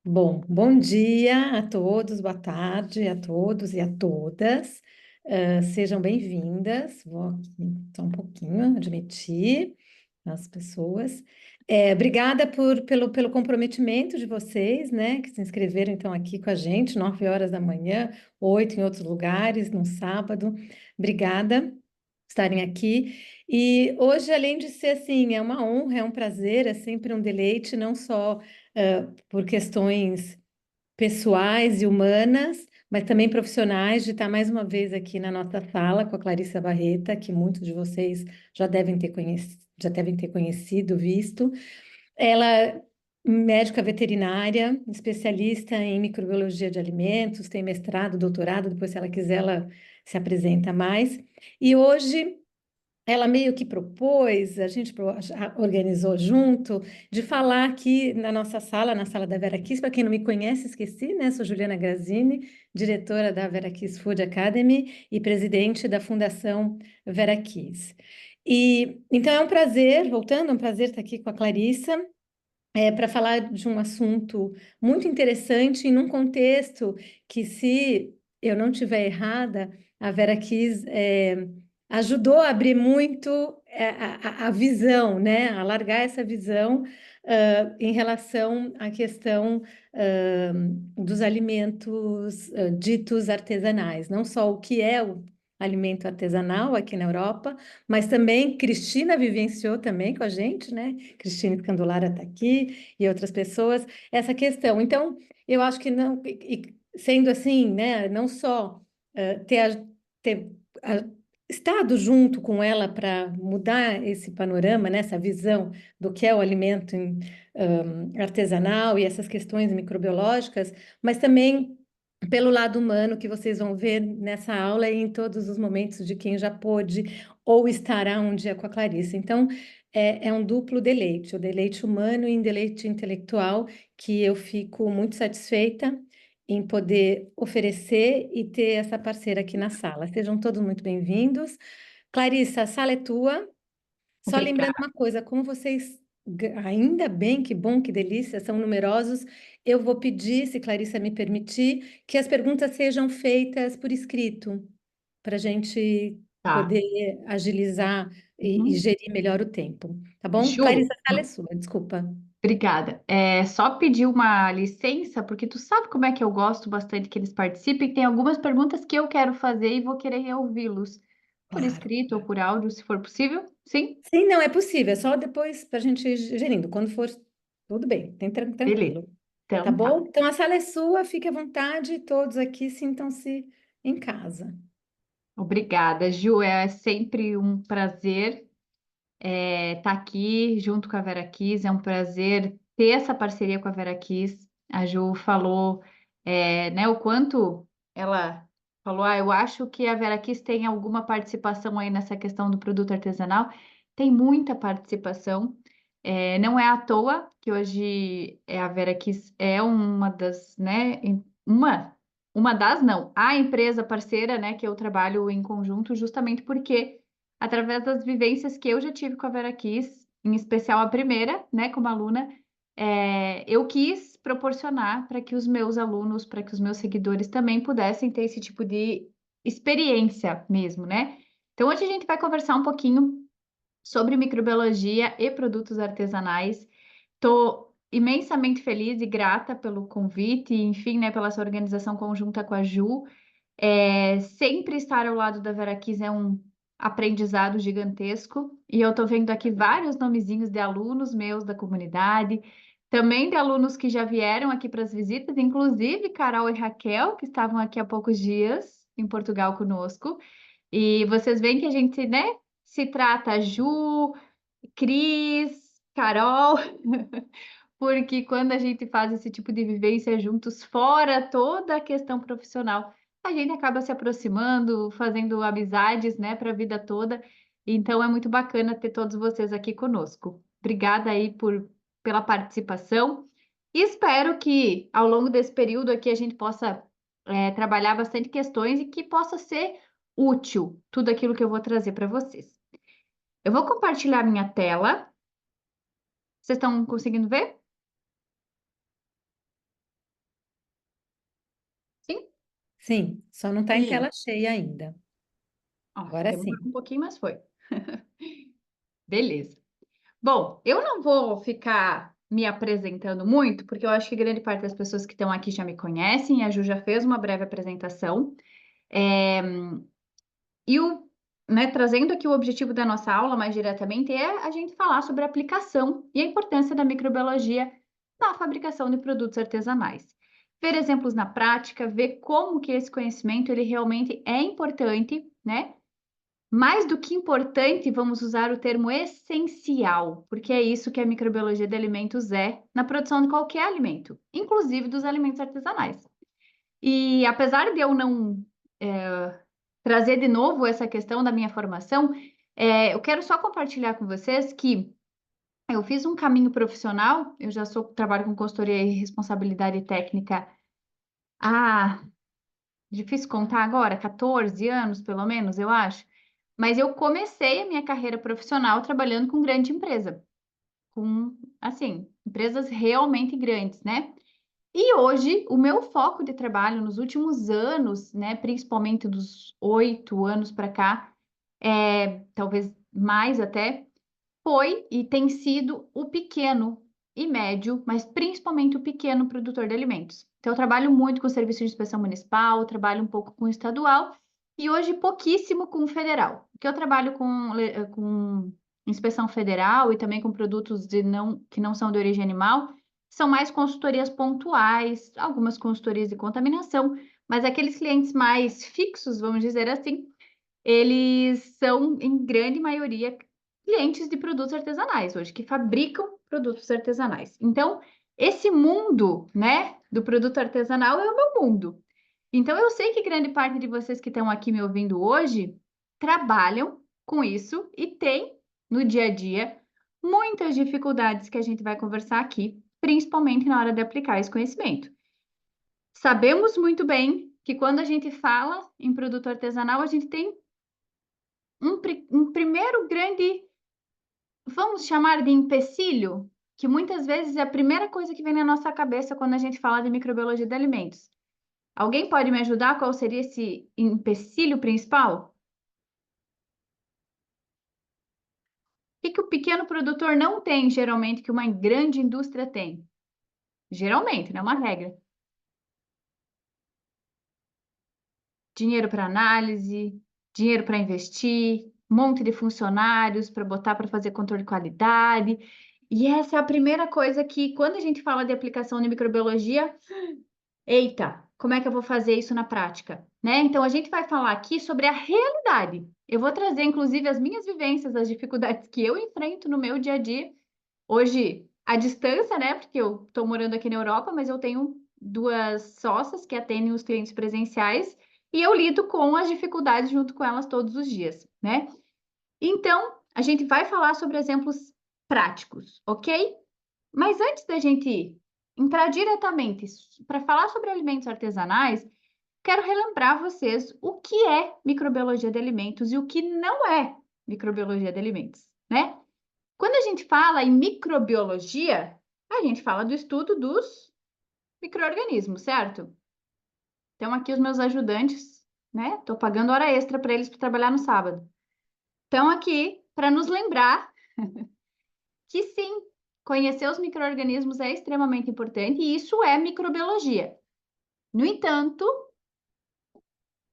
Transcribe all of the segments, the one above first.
Bom dia a todos, boa tarde a todos e a todas. Sejam bem-vindas. Vou aqui só um pouquinho admitir as pessoas. Obrigada pelo comprometimento de vocês, né, que se inscreveram então aqui com a gente, 9 horas da manhã, 8 em outros lugares, no sábado. Obrigada por estarem aqui. E hoje, além de ser assim, é uma honra, é um prazer, é sempre um deleite, não só por questões pessoais e humanas, mas também profissionais, de estar mais uma vez aqui na nossa sala com a Clarissa Barreta, que muitos de vocês já devem ter conhecido, visto. Ela é médica veterinária, especialista em microbiologia de alimentos, tem mestrado, doutorado, depois, se ela quiser, ela se apresenta mais. E hoje ela meio que propôs, a gente organizou junto, de falar aqui na nossa sala, na sala da Vera Kiss. Para quem não me conhece, esqueci, né? Sou Juliana Grazzini, diretora da Vera Kiss Food Academy e presidente da Fundação Vera Kiss. E então é um prazer, voltando, é um prazer estar aqui com a Clarissa, para falar de um assunto muito interessante, e num contexto que, se eu não estiver errada, a Vera Kiss ajudou a abrir muito a visão, né? A largar essa visão em relação à questão dos alimentos ditos artesanais, não só o que é o alimento artesanal aqui na Europa, mas também Cristina vivenciou também com a gente, né? Cristina Candolara está aqui e outras pessoas, essa questão. Então, eu acho que não, sendo assim, né? Não só ter estado junto com ela para mudar esse panorama, né, essa visão do que é o alimento artesanal e essas questões microbiológicas, mas também pelo lado humano, que vocês vão ver nessa aula e em todos os momentos de quem já pôde ou estará um dia com a Clarice. Então, é um duplo deleite, o deleite humano e o deleite intelectual, que eu fico muito satisfeita em poder oferecer e ter essa parceira aqui na sala. Sejam todos muito bem-vindos. Clarissa, a sala é tua. Só lembrando Obrigada. uma coisa, como vocês, ainda bem, que bom, que delícia, são numerosos, eu vou pedir, se Clarissa me permitir, que as perguntas sejam feitas por escrito, para a gente Tá. poder agilizar e Uhum. gerir melhor o tempo. Tá bom? Ju, Clarissa, a sala é sua, desculpa. obrigada. É só pedir uma licença, porque tu sabe como é que eu gosto bastante que eles participem. Tem algumas perguntas que eu quero fazer e vou querer ouvi-los por Claro. escrito ou por áudio, se for possível. Sim? Sim, não é possível, é só depois para a gente ir gerindo. Quando for, tudo bem, tem Beleza. tranquilo. Tá Então tá. bom? Então a sala é sua, fique à vontade, todos aqui sintam-se em casa. Obrigada, Ju. É sempre um prazer estar aqui junto com a Vera Kiss. É um prazer ter essa parceria com a Vera Kiss. A Ju falou, né, o quanto ela falou, eu acho que a Vera Kiss tem alguma participação aí nessa questão do produto artesanal. Tem muita participação. Não é à toa que hoje a Vera Kiss é uma das, né, uma das, não, a empresa parceira, né, que eu trabalho em conjunto, justamente porque através das vivências que eu já tive com a Vera Kiss, em especial a primeira, né, como aluna, eu quis proporcionar para que os meus alunos, para que os meus seguidores também pudessem ter esse tipo de experiência mesmo, né? Então, hoje a gente vai conversar um pouquinho sobre microbiologia e produtos artesanais. Estou imensamente feliz e grata pelo convite, e, enfim, né, pela sua organização conjunta com a Ju. Sempre estar ao lado da Vera Kiss é um aprendizado gigantesco. E eu estou vendo aqui vários nomezinhos de alunos meus da comunidade, também de alunos que já vieram aqui para as visitas, inclusive Carol e Raquel, que estavam aqui há poucos dias em Portugal conosco. E vocês veem que a gente, né, se trata Ju, Cris, Carol, porque quando a gente faz esse tipo de vivência juntos, fora toda a questão profissional, a gente acaba se aproximando, fazendo amizades, né, para a vida toda. Então é muito bacana ter todos vocês aqui conosco. Obrigada aí pela participação. E espero que ao longo desse período aqui a gente possa trabalhar bastante questões e que possa ser útil tudo aquilo que eu vou trazer para vocês. Eu vou compartilhar minha tela. Vocês estão conseguindo ver? Sim, só não está em Sim. tela cheia ainda. Ó, Agora demorou sim. um pouquinho, mas foi. Beleza. Bom, eu não vou ficar me apresentando muito, porque eu acho que grande parte das pessoas que estão aqui já me conhecem, a Ju já fez uma breve apresentação. É, e né, trazendo aqui o objetivo da nossa aula mais diretamente é a gente falar sobre a aplicação e a importância da microbiologia na fabricação de produtos artesanais. Ver exemplos na prática, ver como que esse conhecimento ele realmente é importante, né? Mais do que importante, vamos usar o termo essencial, porque é isso que a microbiologia de alimentos é na produção de qualquer alimento, inclusive dos alimentos artesanais. E apesar de eu não trazer de novo essa questão da minha formação, eu quero só compartilhar com vocês que eu fiz um caminho profissional, eu já trabalho com consultoria e responsabilidade técnica há, difícil contar agora, 14 anos pelo menos, eu acho. Mas eu comecei a minha carreira profissional trabalhando com grande empresa, com, assim, empresas realmente grandes, né? E hoje, o meu foco de trabalho nos últimos anos, né, principalmente dos 8 anos para cá, talvez mais até, foi e tem sido o pequeno e médio, mas principalmente o pequeno produtor de alimentos. Então, eu trabalho muito com o serviço de inspeção municipal, trabalho um pouco com o estadual e hoje pouquíssimo com o federal, porque eu trabalho com inspeção federal e também com produtos que não são de origem animal, são mais consultorias pontuais, algumas consultorias de contaminação, mas aqueles clientes mais fixos, vamos dizer assim, eles são, em grande maioria, clientes de produtos artesanais hoje, que fabricam produtos artesanais. Então, esse mundo, né, do produto artesanal é o meu mundo. Então, eu sei que grande parte de vocês que estão aqui me ouvindo hoje trabalham com isso e tem, no dia a dia, muitas dificuldades que a gente vai conversar aqui, principalmente na hora de aplicar esse conhecimento. Sabemos muito bem que quando a gente fala em produto artesanal, a gente tem um primeiro grande, vamos chamar de empecilho, que muitas vezes é a primeira coisa que vem na nossa cabeça quando a gente fala de microbiologia de alimentos. Alguém pode me ajudar? Qual seria esse empecilho principal? O que o pequeno produtor não tem, geralmente, que uma grande indústria tem? Geralmente, não é uma regra. Dinheiro para análise, dinheiro para investir, um monte de funcionários para botar para fazer controle de qualidade. E essa é a primeira coisa que, quando a gente fala de aplicação de microbiologia, eita, como é que eu vou fazer isso na prática? Né? Então, a gente vai falar aqui sobre a realidade. Eu vou trazer, inclusive, as minhas vivências, as dificuldades que eu enfrento no meu dia a dia. Hoje, à distância, né? Porque eu estou morando aqui na Europa, mas eu tenho duas sócias que atendem os clientes presenciais e eu lido com as dificuldades junto com elas todos os dias, né? Então, a gente vai falar sobre exemplos práticos, ok? Mas antes da gente entrar diretamente para falar sobre alimentos artesanais, quero relembrar vocês o que é microbiologia de alimentos e o que não é microbiologia de alimentos, né? Quando a gente fala em microbiologia, a gente fala do estudo dos micro-organismos, certo? Então, aqui os meus ajudantes, né? Estou pagando hora extra para eles para trabalhar no sábado. Estão aqui para nos lembrar que sim, conhecer os micro-organismos é extremamente importante e isso é microbiologia. No entanto,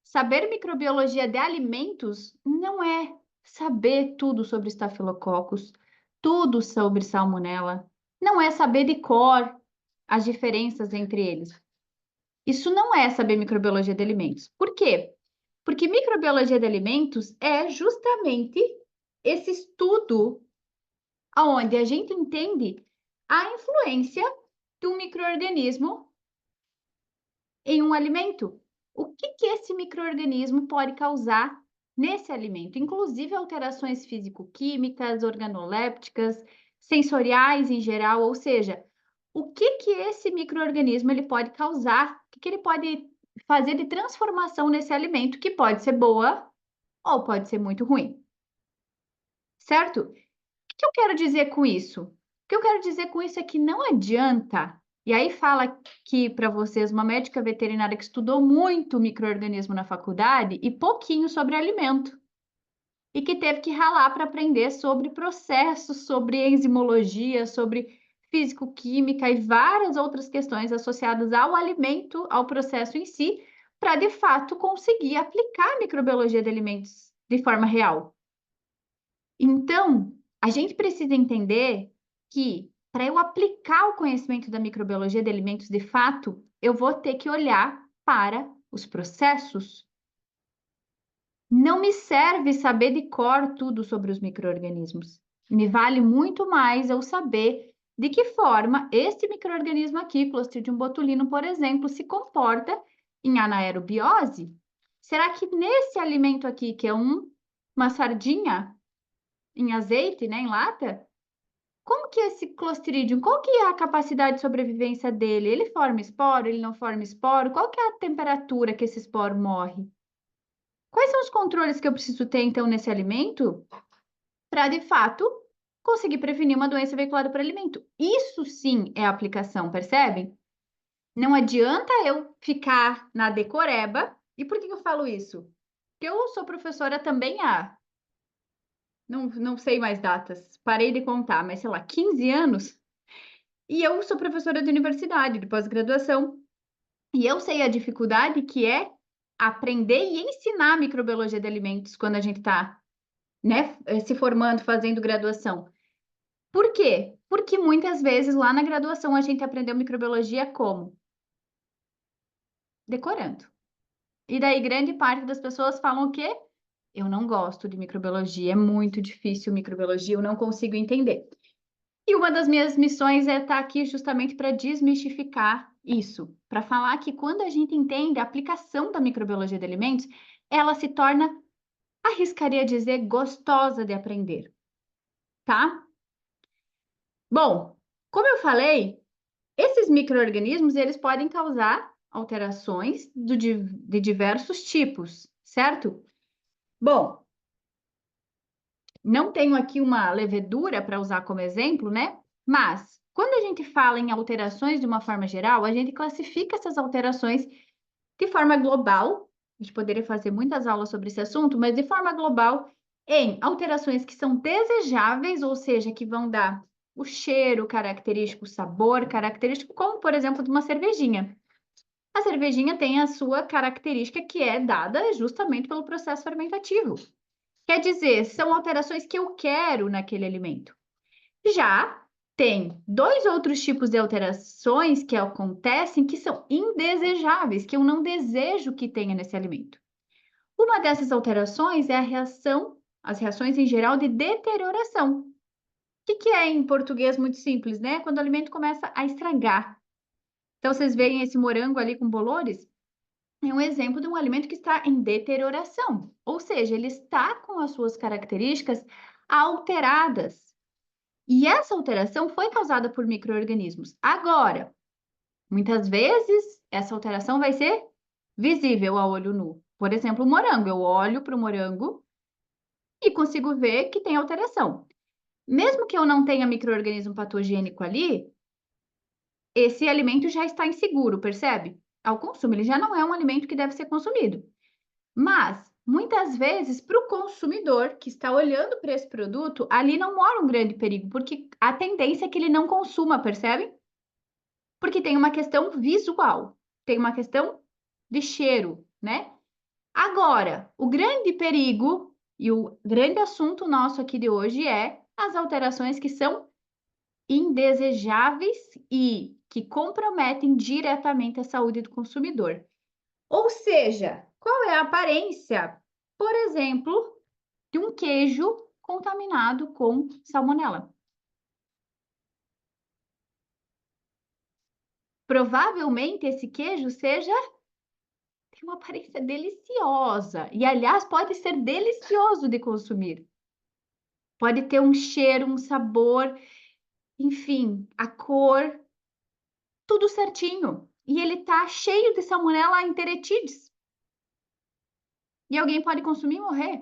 saber microbiologia de alimentos não é saber tudo sobre estafilococos, tudo sobre salmonela, não é saber de cor as diferenças entre eles. Isso não é saber microbiologia de alimentos. Por quê? Porque microbiologia de alimentos é justamente esse estudo onde a gente entende a influência de um microorganismo em um alimento. O que que esse microorganismo pode causar nesse alimento, inclusive alterações físico-químicas, organolépticas, sensoriais em geral, ou seja, o que que esse microorganismo ele pode causar, o que que ele pode fazer de transformação nesse alimento, que pode ser boa ou pode ser muito ruim, certo? O que eu quero dizer com isso? O que eu quero dizer com isso é que não adianta E aí fala aqui para vocês uma médica veterinária que estudou muito micro-organismo na faculdade e pouquinho sobre alimento. E que teve que ralar para aprender sobre processos, sobre enzimologia, sobre físico-química e várias outras questões associadas ao alimento, ao processo em si, para de fato conseguir aplicar a microbiologia de alimentos de forma real. Então, a gente precisa entender que para eu aplicar o conhecimento da microbiologia de alimentos de fato, eu vou ter que olhar para os processos. Não me serve saber de cor tudo sobre os micro-organismos. Me vale muito mais eu saber de que forma este micro-organismo aqui, Clostridium botulinum, por exemplo, se comporta em anaerobiose. Será que nesse alimento aqui, que é uma sardinha em azeite, né, em lata, como que esse Clostridium, qual que é a capacidade de sobrevivência dele? Ele forma esporo, ele não forma esporo? Qual que é a temperatura que esse esporo morre? Quais são os controles que eu preciso ter, então, nesse alimento para, de fato, conseguir prevenir uma doença veiculada por alimento? Isso sim é aplicação, percebem? Não adianta eu ficar na decoreba. E por que eu falo isso? Porque eu sou professora também há, não sei mais datas, parei de contar, mas sei lá, 15 anos. E eu sou professora de universidade, de pós-graduação. E eu sei a dificuldade que é aprender e ensinar microbiologia de alimentos quando a gente está, né, se formando, fazendo graduação. Por quê? Porque muitas vezes lá na graduação a gente aprendeu microbiologia como? Decorando. E daí grande parte das pessoas falam o quê? Eu não gosto de microbiologia, é muito difícil microbiologia, eu não consigo entender. E uma das minhas missões é estar aqui justamente para desmistificar isso, para falar que quando a gente entende a aplicação da microbiologia de alimentos, ela se torna, arriscaria dizer, gostosa de aprender, tá? Bom, como eu falei, esses micro-organismos, eles podem causar alterações de diversos tipos, certo? Bom, não tenho aqui uma levedura para usar como exemplo, né? Mas, quando a gente fala em alterações de uma forma geral, a gente classifica essas alterações de forma global. A gente poderia fazer muitas aulas sobre esse assunto, mas de forma global, em alterações que são desejáveis, ou seja, que vão dar o cheiro característico, o sabor característico, como, por exemplo, de uma cervejinha. A cervejinha tem a sua característica que é dada justamente pelo processo fermentativo. Quer dizer, são alterações que eu quero naquele alimento. Já tem dois outros tipos de alterações que acontecem que são indesejáveis, que eu não desejo que tenha nesse alimento. Uma dessas alterações é as reações em geral de deterioração. O que é em português muito simples, né? Quando o alimento começa a estragar. Então, vocês veem esse morango ali com bolores? É um exemplo de um alimento que está em deterioração, ou seja, ele está com as suas características alteradas. E essa alteração foi causada por micro-organismos. Agora, muitas vezes, essa alteração vai ser visível a olho nu. Por exemplo, o morango. Eu olho para o morango e consigo ver que tem alteração. Mesmo que eu não tenha micro-organismo patogênico ali, esse alimento já está inseguro, percebe? Ao consumo, ele já não é um alimento que deve ser consumido. Mas, muitas vezes, para o consumidor que está olhando para esse produto, ali não mora um grande perigo, porque a tendência é que ele não consuma, percebe? Porque tem uma questão visual, tem uma questão de cheiro, né? Agora, o grande perigo e o grande assunto nosso aqui de hoje é as alterações que são indesejáveis e que comprometem diretamente a saúde do consumidor. Ou seja, qual é a aparência, por exemplo, de um queijo contaminado com salmonela? Provavelmente esse queijo tem uma aparência deliciosa e, aliás, pode ser delicioso de consumir. Pode ter um cheiro, um sabor, enfim, a cor, tudo certinho. E ele tá cheio de salmonella enteritidis. E alguém pode consumir e morrer.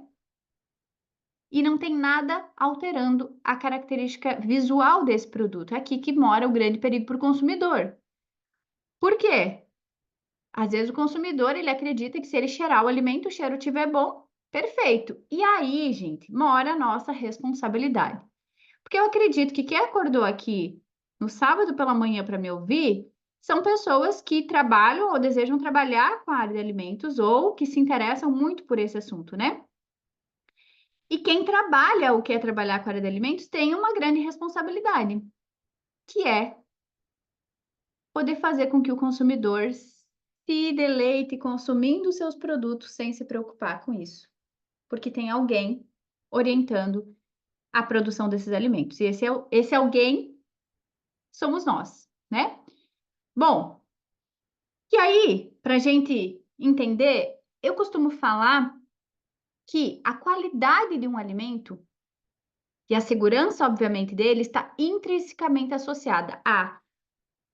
E não tem nada alterando a característica visual desse produto. É aqui que mora o grande perigo para o consumidor. Por quê? Às vezes o consumidor, ele acredita que se ele cheirar o alimento, o cheiro estiver bom, perfeito. E aí, gente, mora a nossa responsabilidade. Porque eu acredito que quem acordou aqui no sábado pela manhã para me ouvir são pessoas que trabalham ou desejam trabalhar com a área de alimentos ou que se interessam muito por esse assunto, né? E quem trabalha ou quer trabalhar com a área de alimentos tem uma grande responsabilidade, que é poder fazer com que o consumidor se deleite consumindo seus produtos sem se preocupar com isso, porque tem alguém orientando a produção desses alimentos. E esse alguém somos nós, né? Bom, e aí, para a gente entender, eu costumo falar que a qualidade de um alimento e a segurança, obviamente, dele está intrinsecamente associada a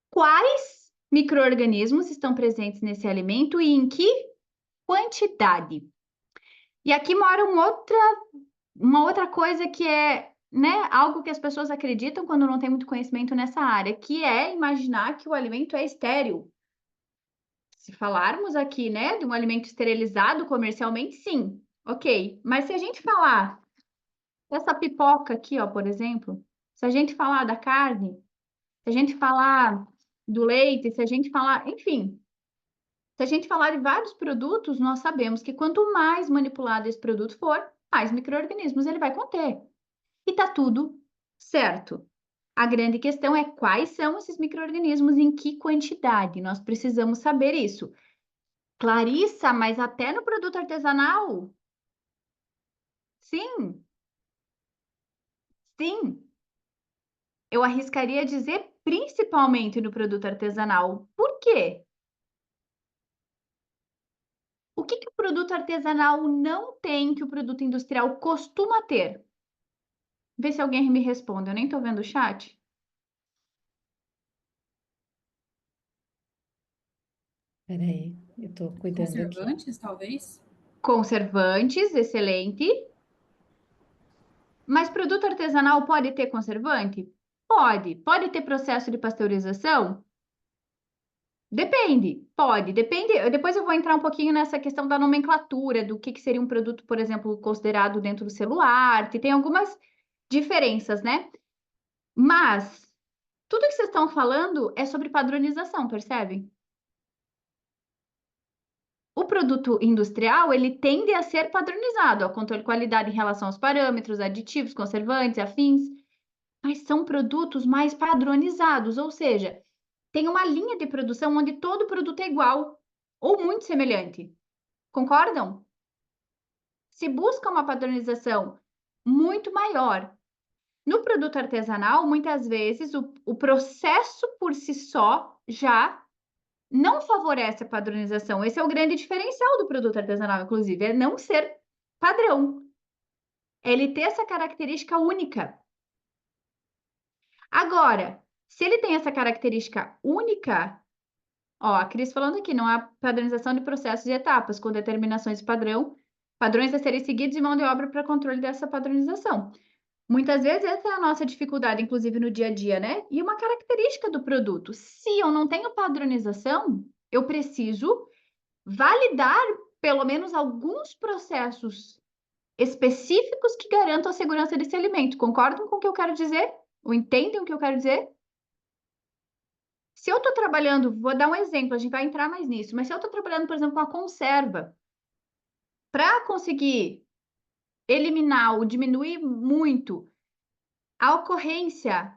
quais micro-organismos estão presentes nesse alimento e em que quantidade. E aqui mora uma outra coisa que é, né, algo que as pessoas acreditam quando não tem muito conhecimento nessa área, que é imaginar que o alimento é estéril. Se falarmos aqui, né, de um alimento esterilizado comercialmente, sim, ok. Mas se a gente falar dessa pipoca aqui, ó, por exemplo, se a gente falar da carne, se a gente falar do leite, se a gente falar, enfim, se a gente falar de vários produtos, nós sabemos que quanto mais manipulado esse produto for, mais micro-organismos ele vai conter. E tá tudo certo. A grande questão é quais são esses micro-organismos, em que quantidade. Nós precisamos saber isso. Clarissa, mas até no produto artesanal? Sim, sim. Eu arriscaria dizer principalmente no produto artesanal. Por quê? O que que o produto artesanal não tem que o produto industrial costuma ter? Vê se alguém me responde. Eu nem tô vendo o chat. Peraí, eu estou cuidando aqui. Conservantes, talvez? Conservantes, excelente. Mas produto artesanal pode ter conservante? Pode. Pode ter processo de pasteurização? Depende, pode, depende. Depois eu vou entrar um pouquinho nessa questão da nomenclatura, do que seria um produto, por exemplo, considerado dentro do celular, que tem algumas diferenças, né? Mas tudo que vocês estão falando é sobre padronização, percebe? O produto industrial, ele tende a ser padronizado, ao controle de qualidade em relação aos parâmetros, aditivos, conservantes, afins, mas são produtos mais padronizados, ou seja, tem uma linha de produção onde todo produto é igual ou muito semelhante. Concordam? Se busca uma padronização muito maior. No produto artesanal, muitas vezes o processo por si só já não favorece a padronização. Esse é o grande diferencial do produto artesanal, inclusive, é não ser padrão. É ele ter essa característica única. Agora, se ele tem essa característica única, ó, a Cris falando aqui, não há padronização de processos e etapas, com determinações de padrão, padrões a serem seguidos e mão de obra para controle dessa padronização. Muitas vezes essa é a nossa dificuldade, inclusive no dia a dia, né? E uma característica do produto. Se eu não tenho padronização, eu preciso validar pelo menos alguns processos específicos que garantam a segurança desse alimento. Concordam com o que eu quero dizer? Ou entendem o que eu quero dizer? Se eu estou trabalhando, vou dar um exemplo, a gente vai entrar mais nisso, mas se eu estou trabalhando, por exemplo, com a conserva, para conseguir eliminar ou diminuir muito a ocorrência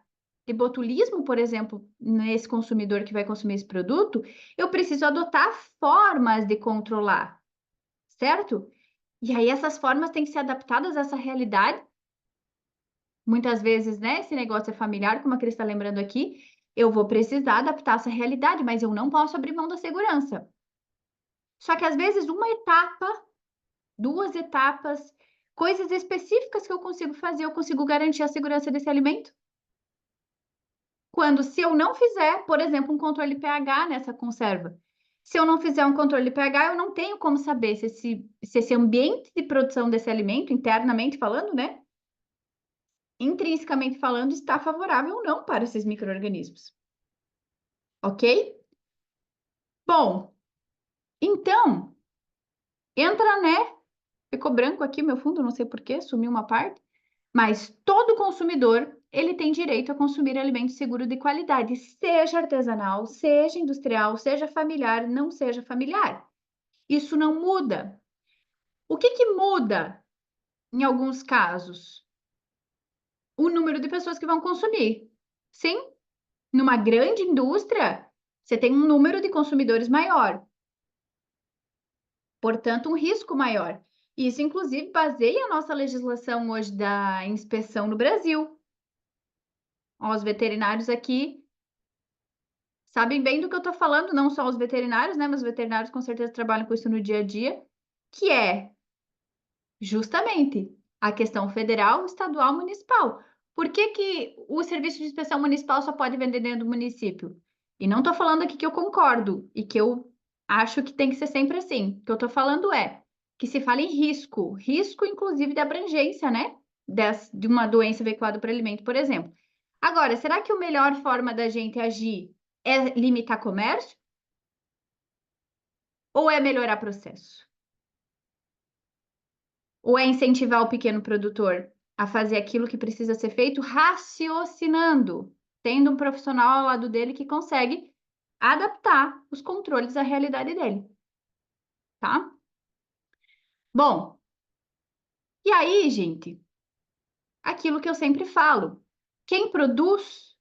de botulismo, por exemplo, nesse consumidor que vai consumir esse produto, eu preciso adotar formas de controlar, certo? E aí essas formas têm que ser adaptadas a essa realidade. Muitas vezes, né, esse negócio é familiar, como a Cris está lembrando aqui, eu vou precisar adaptar essa realidade, mas eu não posso abrir mão da segurança. Só que às vezes uma etapa, duas etapas, coisas específicas que eu consigo fazer, eu consigo garantir a segurança desse alimento. Quando, se eu não fizer, por exemplo, um controle pH nessa conserva, se eu não fizer um controle pH, eu não tenho como saber se esse ambiente de produção desse alimento, internamente falando, né, intrinsecamente falando, está favorável ou não para esses micro-organismos. Ok? Bom, então, entra, né? Ficou branco aqui meu fundo, não sei por quê, sumiu uma parte. Mas todo consumidor, ele tem direito a consumir alimento seguro de qualidade, seja artesanal, seja industrial, seja familiar, não seja familiar. Isso não muda. O que que muda em alguns casos? O número de pessoas que vão consumir. Sim, numa grande indústria, você tem um número de consumidores maior, portanto, um risco maior. Isso, inclusive, baseia a nossa legislação hoje da inspeção no Brasil. Ó, os veterinários aqui sabem bem do que eu estou falando, não só os veterinários, né? Mas os veterinários com certeza trabalham com isso no dia a dia, que é justamente a questão federal, estadual, municipal. Por que que o serviço de inspeção municipal só pode vender dentro do município? E não estou falando aqui que eu concordo e que eu acho que tem que ser sempre assim. O que eu estou falando é que se fala em risco, risco inclusive de abrangência, né? De uma doença veiculada por alimento, por exemplo. Agora, será que a melhor forma da gente agir é limitar comércio ou é melhorar processo? Ou é incentivar o pequeno produtor a fazer aquilo que precisa ser feito raciocinando, tendo um profissional ao lado dele que consegue adaptar os controles à realidade dele, tá? Bom, e aí, gente, aquilo que eu sempre falo, quem produz,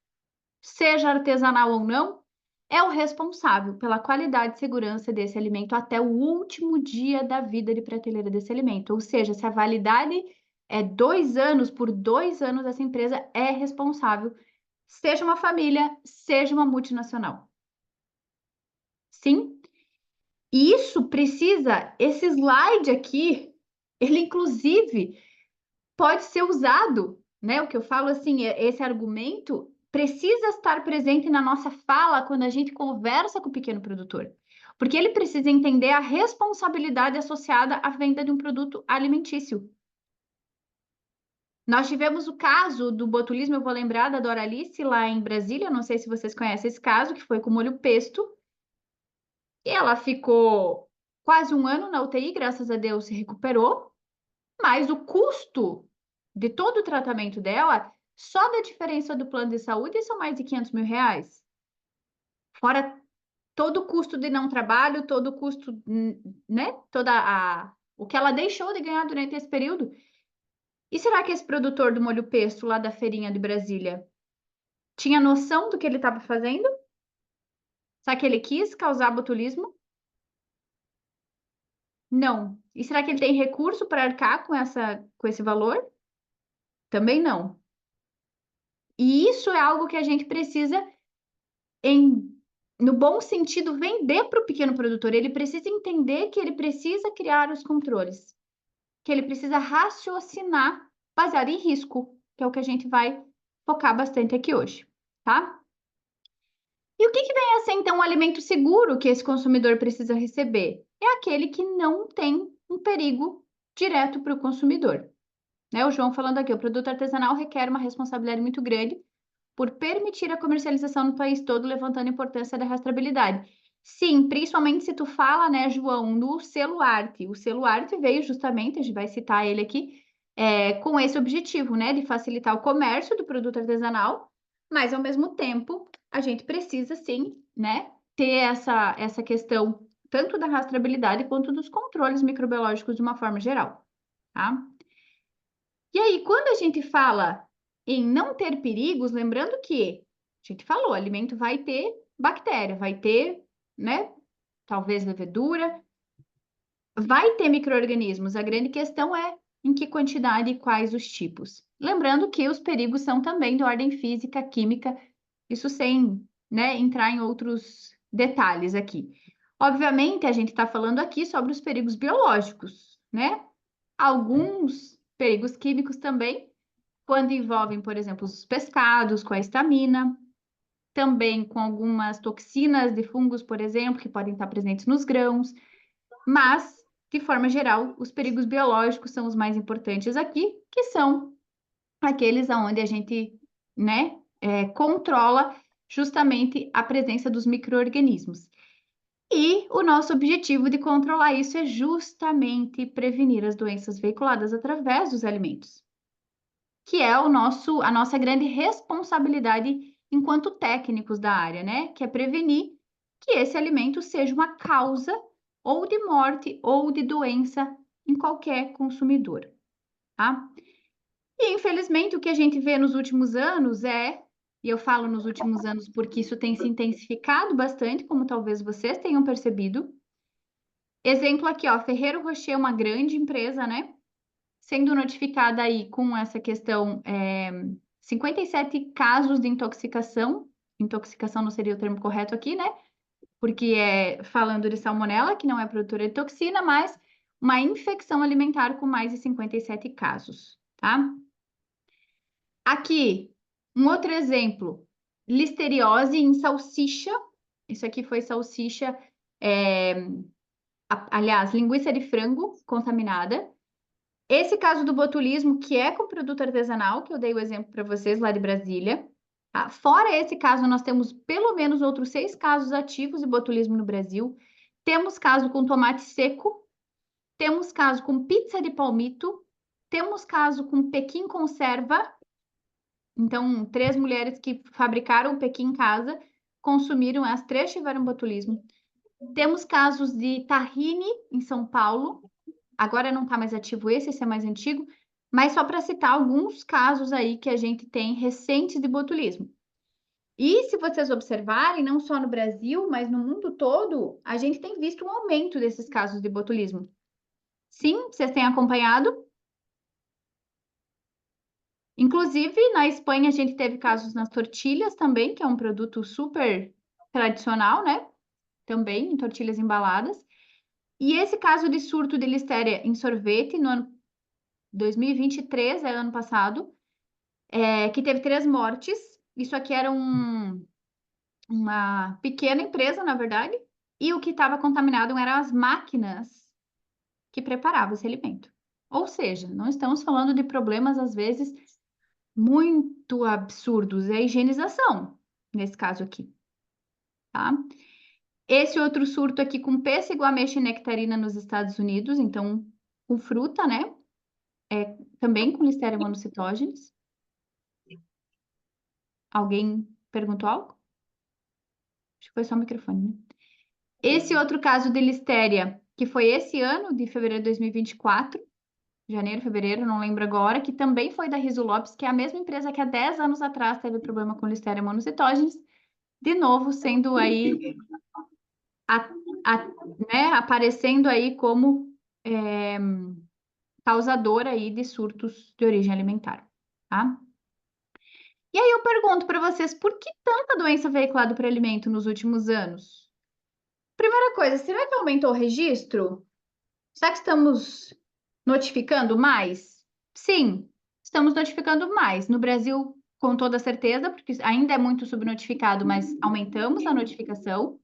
seja artesanal ou não, é o responsável pela qualidade e segurança desse alimento até o último dia da vida de prateleira desse alimento. Ou seja, se a validade é 2 anos, por 2 anos essa empresa é responsável, seja uma família, seja uma multinacional. Sim? E isso precisa, esse slide aqui, ele inclusive pode ser usado, né? O que eu falo assim, esse argumento precisa estar presente na nossa fala quando a gente conversa com o pequeno produtor, porque ele precisa entender a responsabilidade associada à venda de um produto alimentício. Nós tivemos o caso do botulismo, eu vou lembrar da Doralice lá em Brasília, não sei se vocês conhecem esse caso, que foi com molho pesto, e ela ficou quase um ano na UTI, graças a Deus se recuperou, mas o custo de todo o tratamento dela, só da diferença do plano de saúde, são mais de R$ 500 mil. Fora todo o custo de não trabalho, todo o custo, né? O que ela deixou de ganhar durante esse período. E será que esse produtor do molho pesto lá da feirinha de Brasília tinha noção do que ele estava fazendo? Será que ele quis causar botulismo? Não. E será que ele tem recurso para arcar com esse valor? Também não. E isso é algo que a gente precisa, em, no bom sentido, vender para o pequeno produtor. Ele precisa entender que ele precisa criar os controles, que ele precisa raciocinar baseado em risco, que é o que a gente vai focar bastante aqui hoje, tá? E o que que vem a ser, então, o alimento seguro que esse consumidor precisa receber? É aquele que não tem um perigo direto para o consumidor. Né? O João falando aqui, o produto artesanal requer uma responsabilidade muito grande por permitir a comercialização no país todo, levantando a importância da rastreabilidade. Sim, principalmente se tu fala, né, João, no selo arte. O selo arte veio justamente, a gente vai citar ele aqui, com esse objetivo, né, de facilitar o comércio do produto artesanal, mas ao mesmo tempo a gente precisa, sim, né, ter essa questão tanto da rastreabilidade quanto dos controles microbiológicos de uma forma geral, tá? E aí, quando a gente fala em não ter perigos, lembrando que a gente falou, alimento vai ter bactéria, vai ter, né, talvez levedura, vai ter micro-organismos. A grande questão é em que quantidade e quais os tipos. Lembrando que os perigos são também de ordem física, química, isso sem, né, entrar em outros detalhes aqui. Obviamente, a gente está falando aqui sobre os perigos biológicos, né? Alguns perigos químicos também, quando envolvem, por exemplo, os pescados com a histamina, também com algumas toxinas de fungos, por exemplo, que podem estar presentes nos grãos, mas, de forma geral, os perigos biológicos são os mais importantes aqui, que são aqueles onde a gente, né, controla justamente a presença dos micro-organismos. E o nosso objetivo de controlar isso é justamente prevenir as doenças veiculadas através dos alimentos, que é a nossa grande responsabilidade enquanto técnicos da área, né? Que é prevenir que esse alimento seja uma causa ou de morte ou de doença em qualquer consumidor, tá? E infelizmente o que a gente vê nos últimos anos e eu falo nos últimos anos porque isso tem se intensificado bastante, como talvez vocês tenham percebido. Exemplo aqui, ó, Ferrero Rocher é uma grande empresa, né? Sendo notificada aí com essa questão, 57 casos de intoxicação. Intoxicação não seria o termo correto aqui, né? Porque é falando de salmonela, que não é produtora de toxina, mas uma infecção alimentar com mais de 57 casos, tá? Aqui, um outro exemplo, listeriose em salsicha. Isso aqui foi salsicha, é, aliás, linguiça de frango contaminada. Esse caso do botulismo, que é com produto artesanal, que eu dei o exemplo para vocês lá de Brasília. Tá? Fora esse caso, nós temos pelo menos outros 6 casos ativos de botulismo no Brasil. Temos caso com tomate seco, temos caso com pizza de palmito, temos caso com pequim conserva. Então, 3 mulheres que fabricaram o pequi em casa, consumiram, as 3 tiveram botulismo. Temos casos de tahine em São Paulo. Agora não está mais ativo esse é mais antigo, mas só para citar alguns casos aí que a gente tem recentes de botulismo. E se vocês observarem, não só no Brasil, mas no mundo todo, a gente tem visto um aumento desses casos de botulismo. Sim, vocês têm acompanhado? Inclusive, na Espanha, a gente teve casos nas tortilhas também, que é um produto super tradicional, né? Também em tortilhas embaladas. E esse caso de surto de listéria em sorvete no ano 2023, ano passado, que teve 3 mortes. Isso aqui era uma pequena empresa, na verdade, e o que estava contaminado eram as máquinas que preparavam esse alimento. Ou seja, não estamos falando de problemas, às vezes, muito absurdos, é a higienização, nesse caso aqui, tá? Esse outro surto aqui com pêssego, ameixa e nectarina nos Estados Unidos, então, com fruta, né? Também com Listeria monocytogenes. Alguém perguntou algo? Acho que foi só o microfone, né? Esse outro caso de listéria, que foi esse ano, de fevereiro de 2024, janeiro, fevereiro, não lembro agora, que também foi da Riso Lopes, que é a mesma empresa que há 10 anos atrás teve problema com Listeria monocytogenes, de novo sendo aí, a- né, aparecendo aí como causadora aí de surtos de origem alimentar, tá? E aí eu pergunto para vocês, por que tanta doença veiculada por alimento nos últimos anos? Primeira coisa, será que aumentou o registro? Será que estamos notificando mais? Sim, estamos notificando mais. No Brasil, com toda certeza, porque ainda é muito subnotificado, mas aumentamos a notificação,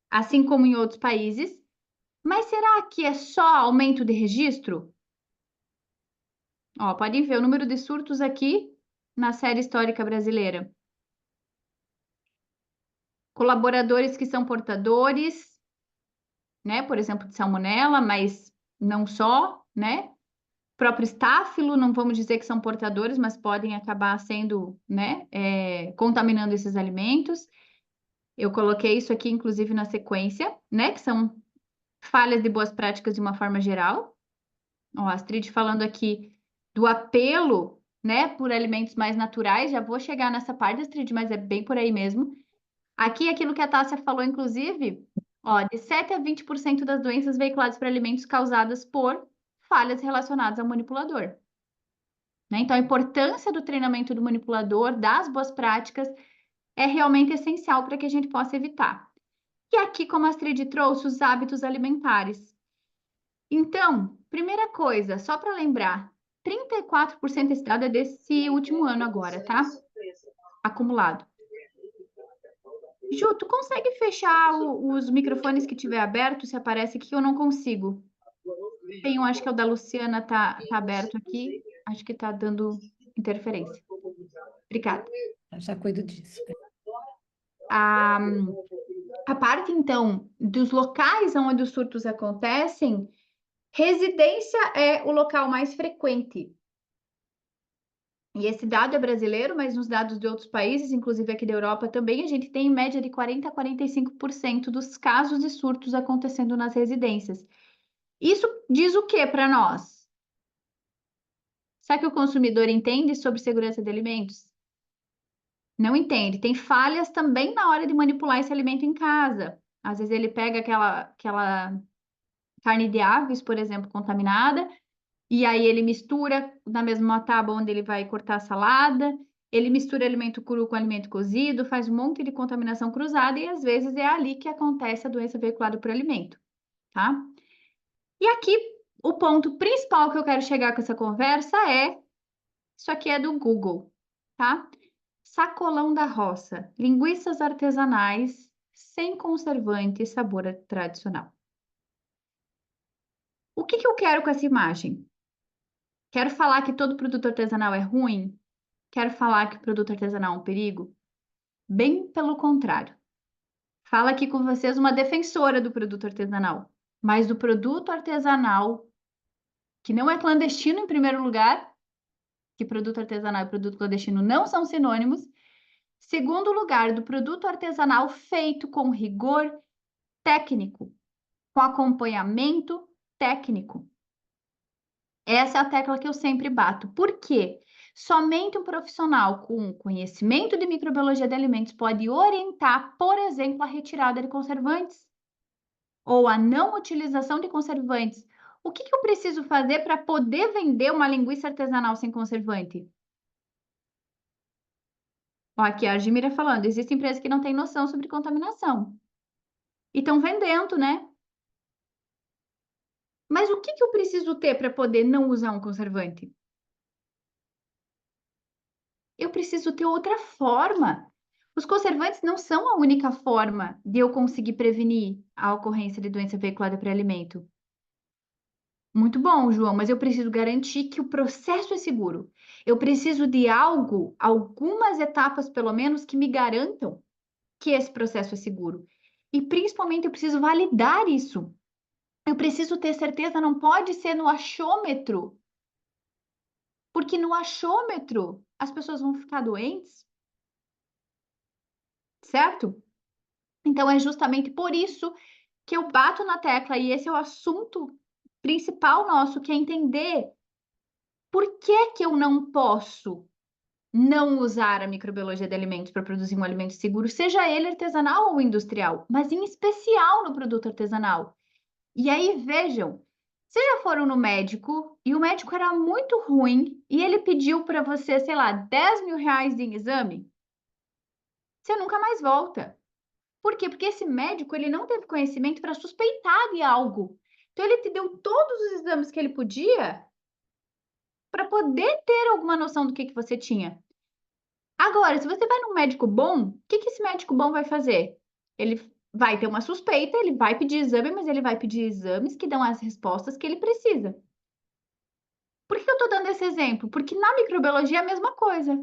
assim como em outros países. Mas será que é só aumento de registro? Ó, podem ver o número de surtos aqui na série histórica brasileira. Colaboradores que são portadores, né? Por exemplo, de salmonela, mas não só, né? Próprio estáfilo, não vamos dizer que são portadores, mas podem acabar sendo, né, contaminando esses alimentos. Eu coloquei isso aqui, inclusive, na sequência, né, que são falhas de boas práticas de uma forma geral. Ó, a Astrid falando aqui do apelo, né, por alimentos mais naturais, já vou chegar nessa parte, Astrid, mas é bem por aí mesmo. Aqui, aquilo que a Tássia falou, inclusive, ó, de 7 a 20% das doenças veiculadas por alimentos causadas por falhas relacionadas ao manipulador. Né? Então, a importância do treinamento do manipulador, das boas práticas, é realmente essencial para que a gente possa evitar. E aqui, como a Astrid trouxe, os hábitos alimentares. Então, primeira coisa, só para lembrar, 34% desse dado é desse último ano agora, tá? Acumulado. Ju, tu consegue fechar os microfones que tiver aberto, se aparece aqui, eu não consigo. Tem um, acho que é o da Luciana, tá aberto aqui, acho que tá dando interferência. Obrigada. Já cuido disso. A, a parte, então, dos locais onde os surtos acontecem, residência é o local mais frequente. E esse dado é brasileiro, mas nos dados de outros países, inclusive aqui da Europa também, a gente tem em média de 40 a 45% dos casos de surtos acontecendo nas residências. Isso diz o que para nós? Sabe o que o consumidor entende sobre segurança de alimentos? Não entende. Tem falhas também na hora de manipular esse alimento em casa. Às vezes ele pega aquela carne de aves, por exemplo, contaminada, e aí ele mistura na mesma tábua onde ele vai cortar a salada, ele mistura alimento cru com alimento cozido, faz um monte de contaminação cruzada e às vezes é ali que acontece a doença veiculada por alimento, tá? E aqui o ponto principal que eu quero chegar com essa conversa é, isso aqui é do Google, tá? Sacolão da roça, linguiças artesanais sem conservante e sabor tradicional. O que que eu quero com essa imagem? Quero falar que todo produto artesanal é ruim? Quero falar que o produto artesanal é um perigo? Bem pelo contrário. Fala aqui com vocês uma defensora do produto artesanal, mas do produto artesanal que não é clandestino em primeiro lugar, que produto artesanal e produto clandestino não são sinônimos. Segundo lugar, do produto artesanal feito com rigor técnico, com acompanhamento técnico. Essa é a tecla que eu sempre bato. Por quê? Somente um profissional com conhecimento de microbiologia de alimentos pode orientar, por exemplo, a retirada de conservantes ou a não utilização de conservantes. O que eu preciso fazer para poder vender uma linguiça artesanal sem conservante? Ó, aqui a Argimira falando, existem empresas que não têm noção sobre contaminação e estão vendendo, né? Mas o que eu preciso ter para poder não usar um conservante? Eu preciso ter outra forma. Os conservantes não são a única forma de eu conseguir prevenir a ocorrência de doença veiculada por alimento. Muito bom, João, mas eu preciso garantir que o processo é seguro. Eu preciso de algo, algumas etapas pelo menos, que me garantam que esse processo é seguro. E principalmente eu preciso validar isso. Eu preciso ter certeza, não pode ser no achômetro, porque no achômetro as pessoas vão ficar doentes, certo? Então é justamente por isso que eu bato na tecla, e esse é o assunto principal nosso, que é entender por que que eu não posso não usar a microbiologia de alimentos para produzir um alimento seguro, seja ele artesanal ou industrial, mas em especial no produto artesanal. E aí, vejam, vocês já foram no médico e o médico era muito ruim e ele pediu para você, sei lá, 10 mil reais em exame? Você nunca mais volta. Por quê? Porque esse médico ele não teve conhecimento para suspeitar de algo. Então, ele te deu todos os exames que ele podia para poder ter alguma noção do que você tinha. Agora, se você vai num médico bom, o que esse médico bom vai fazer? Ele vai ter uma suspeita, ele vai pedir exame, mas ele vai pedir exames que dão as respostas que ele precisa. Por que eu estou dando esse exemplo? Porque na microbiologia é a mesma coisa.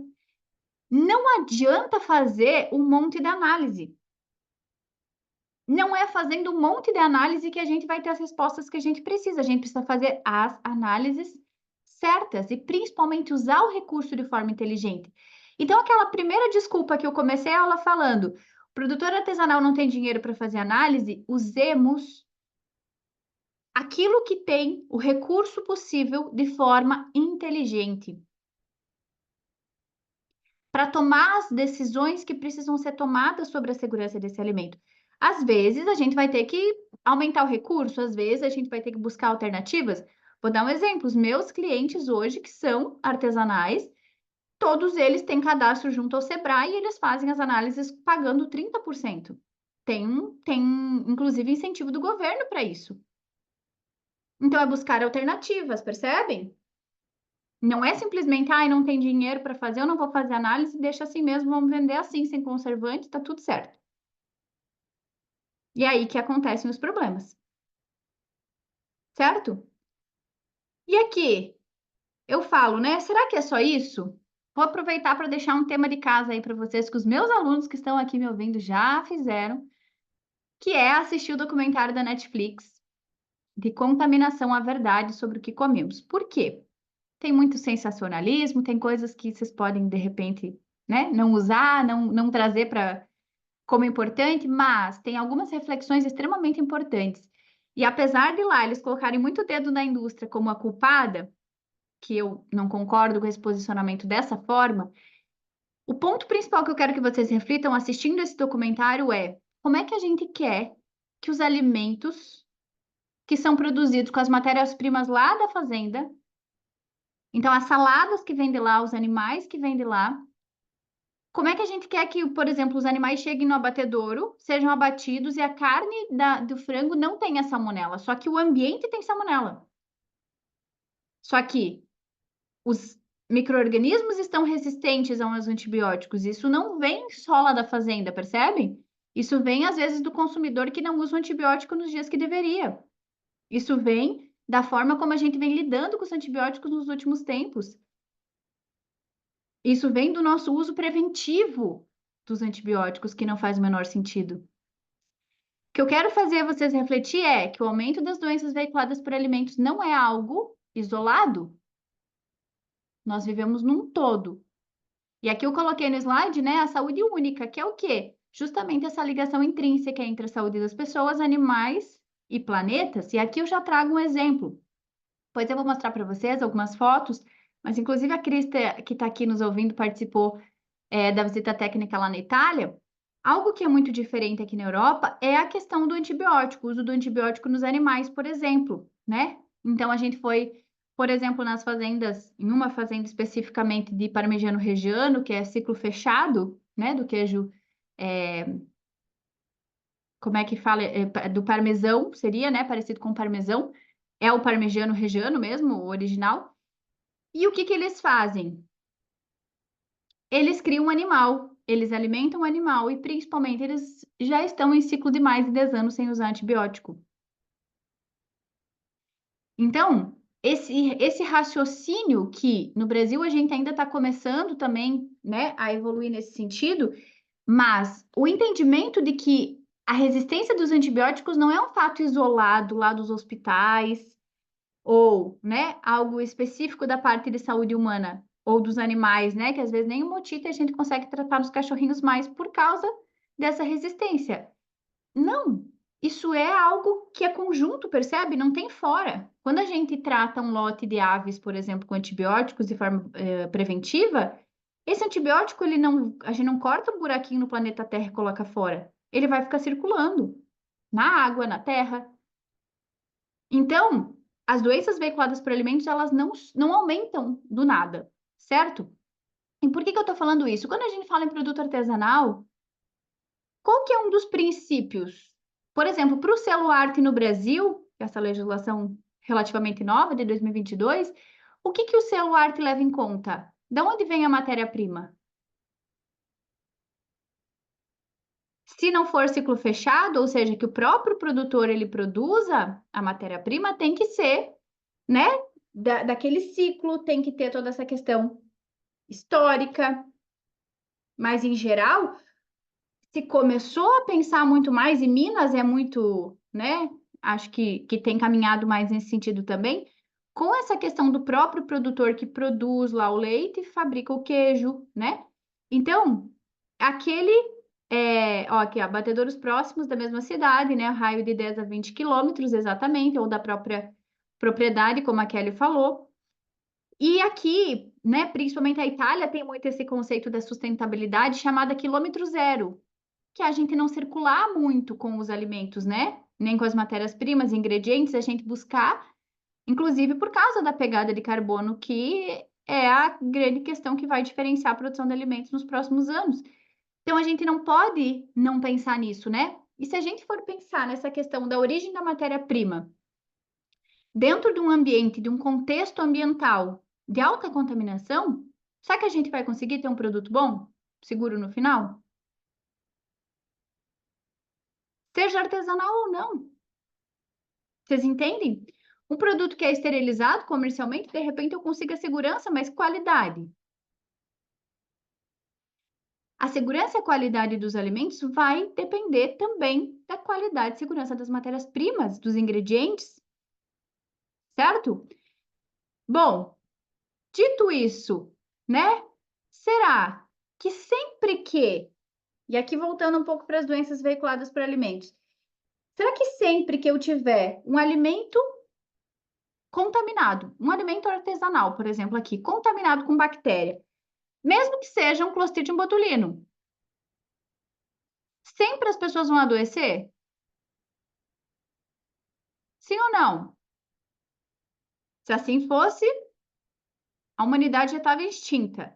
Não adianta fazer um monte de análise. Não é fazendo um monte de análise que a gente vai ter as respostas que a gente precisa. A gente precisa fazer as análises certas e principalmente usar o recurso de forma inteligente. Então, aquela primeira desculpa que eu comecei a aula falando, o produtor artesanal não tem dinheiro para fazer análise, usemos aquilo que tem, o recurso possível, de forma inteligente, para tomar as decisões que precisam ser tomadas sobre a segurança desse alimento. Às vezes, a gente vai ter que aumentar o recurso, às vezes, a gente vai ter que buscar alternativas. Vou dar um exemplo: os meus clientes hoje, que são artesanais, todos eles têm cadastro junto ao Sebrae e eles fazem as análises pagando 30%. Tem inclusive, incentivo do governo para isso. Então, é buscar alternativas, percebem? Não é simplesmente, não tem dinheiro para fazer, eu não vou fazer análise, deixa assim mesmo, vamos vender assim, sem conservante, tá tudo certo. E é aí que acontecem os problemas, certo? E aqui, eu falo, né? Será que é só isso? Vou aproveitar para deixar um tema de casa aí para vocês, que os meus alunos que estão aqui me ouvindo já fizeram, que é assistir o documentário da Netflix de Contaminação à Verdade sobre o que comemos. Por quê? Tem muito sensacionalismo, tem coisas que vocês podem, de repente, né, não usar, não trazer para como importante, mas tem algumas reflexões extremamente importantes. E apesar de lá eles colocarem muito dedo na indústria como a culpada, que eu não concordo com esse posicionamento dessa forma, o ponto principal que eu quero que vocês reflitam assistindo esse documentário é como é que a gente quer que os alimentos que são produzidos com as matérias-primas lá da fazenda, então as saladas que vêm de lá, os animais que vêm de lá, como é que a gente quer que, por exemplo, os animais cheguem no abatedouro, sejam abatidos e a carne do frango não tenha salmonela, só que o ambiente tem salmonela. Só que os micro-organismos estão resistentes aos antibióticos. Isso não vem só lá da fazenda, percebem? Isso vem, às vezes, do consumidor que não usa o antibiótico nos dias que deveria. Isso vem da forma como a gente vem lidando com os antibióticos nos últimos tempos. Isso vem do nosso uso preventivo dos antibióticos, que não faz o menor sentido. O que eu quero fazer vocês refletir é que o aumento das doenças veiculadas por alimentos não é algo isolado. Nós vivemos num todo. E aqui eu coloquei no slide, né, a saúde única, que é o quê? Justamente essa ligação intrínseca entre a saúde das pessoas, animais e planetas. E aqui eu já trago um exemplo. Pois eu vou mostrar para vocês algumas fotos, mas inclusive a Crista, que está aqui nos ouvindo, participou da visita técnica lá na Itália. Algo que é muito diferente aqui na Europa é a questão do antibiótico, o uso do antibiótico nos animais, por exemplo, né? Então a gente foi, por exemplo, nas fazendas, em uma fazenda especificamente de Parmigiano Reggiano, que é ciclo fechado, né, do queijo, é, como é que fala, do parmesão, seria, né, parecido com parmesão, é o Parmigiano Reggiano mesmo, o original. E o que que eles fazem? Eles criam um animal, eles alimentam o animal e, principalmente, eles já estão em ciclo de mais de 10 anos sem usar antibiótico. Então, esse raciocínio que no Brasil a gente ainda está começando também, né, a evoluir nesse sentido, mas o entendimento de que a resistência dos antibióticos não é um fato isolado lá dos hospitais, ou, né, algo específico da parte de saúde humana ou dos animais, né, que às vezes nem o motite a gente consegue tratar nos cachorrinhos mais por causa dessa resistência. Não, isso é algo que é conjunto, percebe? Não tem fora. Quando a gente trata um lote de aves, por exemplo, com antibióticos de forma preventiva, esse antibiótico ele não, a gente não corta um buraquinho no planeta Terra e coloca fora. Ele vai ficar circulando na água, na terra. Então, as doenças veiculadas por alimentos, elas não aumentam do nada, certo? E por que que eu estou falando isso? Quando a gente fala em produto artesanal, qual que é um dos princípios? Por exemplo, para o selo arte no Brasil, essa legislação relativamente nova de 2022, o que que o selo arte leva em conta? De onde vem a matéria-prima? Se não for ciclo fechado, ou seja, que o próprio produtor ele produza a matéria-prima, tem que ser, né, daquele ciclo, tem que ter toda essa questão histórica, mas em geral, se começou a pensar muito mais, e Minas é muito, né, acho que tem caminhado mais nesse sentido também, com essa questão do próprio produtor que produz lá o leite e fabrica o queijo, né? Então, aquele, ó, aqui, ó, batedouros próximos da mesma cidade, né, raio de 10 a 20 quilômetros exatamente, ou da própria propriedade, como a Kelly falou. E aqui, né, principalmente a Itália, tem muito esse conceito da sustentabilidade chamada quilômetro zero, que é a gente não circular muito com os alimentos, né? Nem com as matérias-primas, ingredientes, a gente buscar, inclusive por causa da pegada de carbono, que é a grande questão que vai diferenciar a produção de alimentos nos próximos anos. Então, a gente não pode não pensar nisso, né? E se a gente for pensar nessa questão da origem da matéria-prima, dentro de um ambiente, de um contexto ambiental de alta contaminação, será que a gente vai conseguir ter um produto bom, seguro no final? Seja artesanal ou não. Vocês entendem? Um produto que é esterilizado comercialmente, de repente eu consigo a segurança, mas qualidade. A segurança e a qualidade dos alimentos vai depender também da qualidade e segurança das matérias-primas, dos ingredientes, certo? Bom, dito isso, né? Será que sempre que, e aqui voltando um pouco para as doenças veiculadas por alimentos, será que sempre que eu tiver um alimento contaminado, um alimento artesanal, por exemplo, aqui, contaminado com bactéria, mesmo que seja um Clostridium botulinum, sempre as pessoas vão adoecer? Sim ou não? Se assim fosse, a humanidade já estava extinta.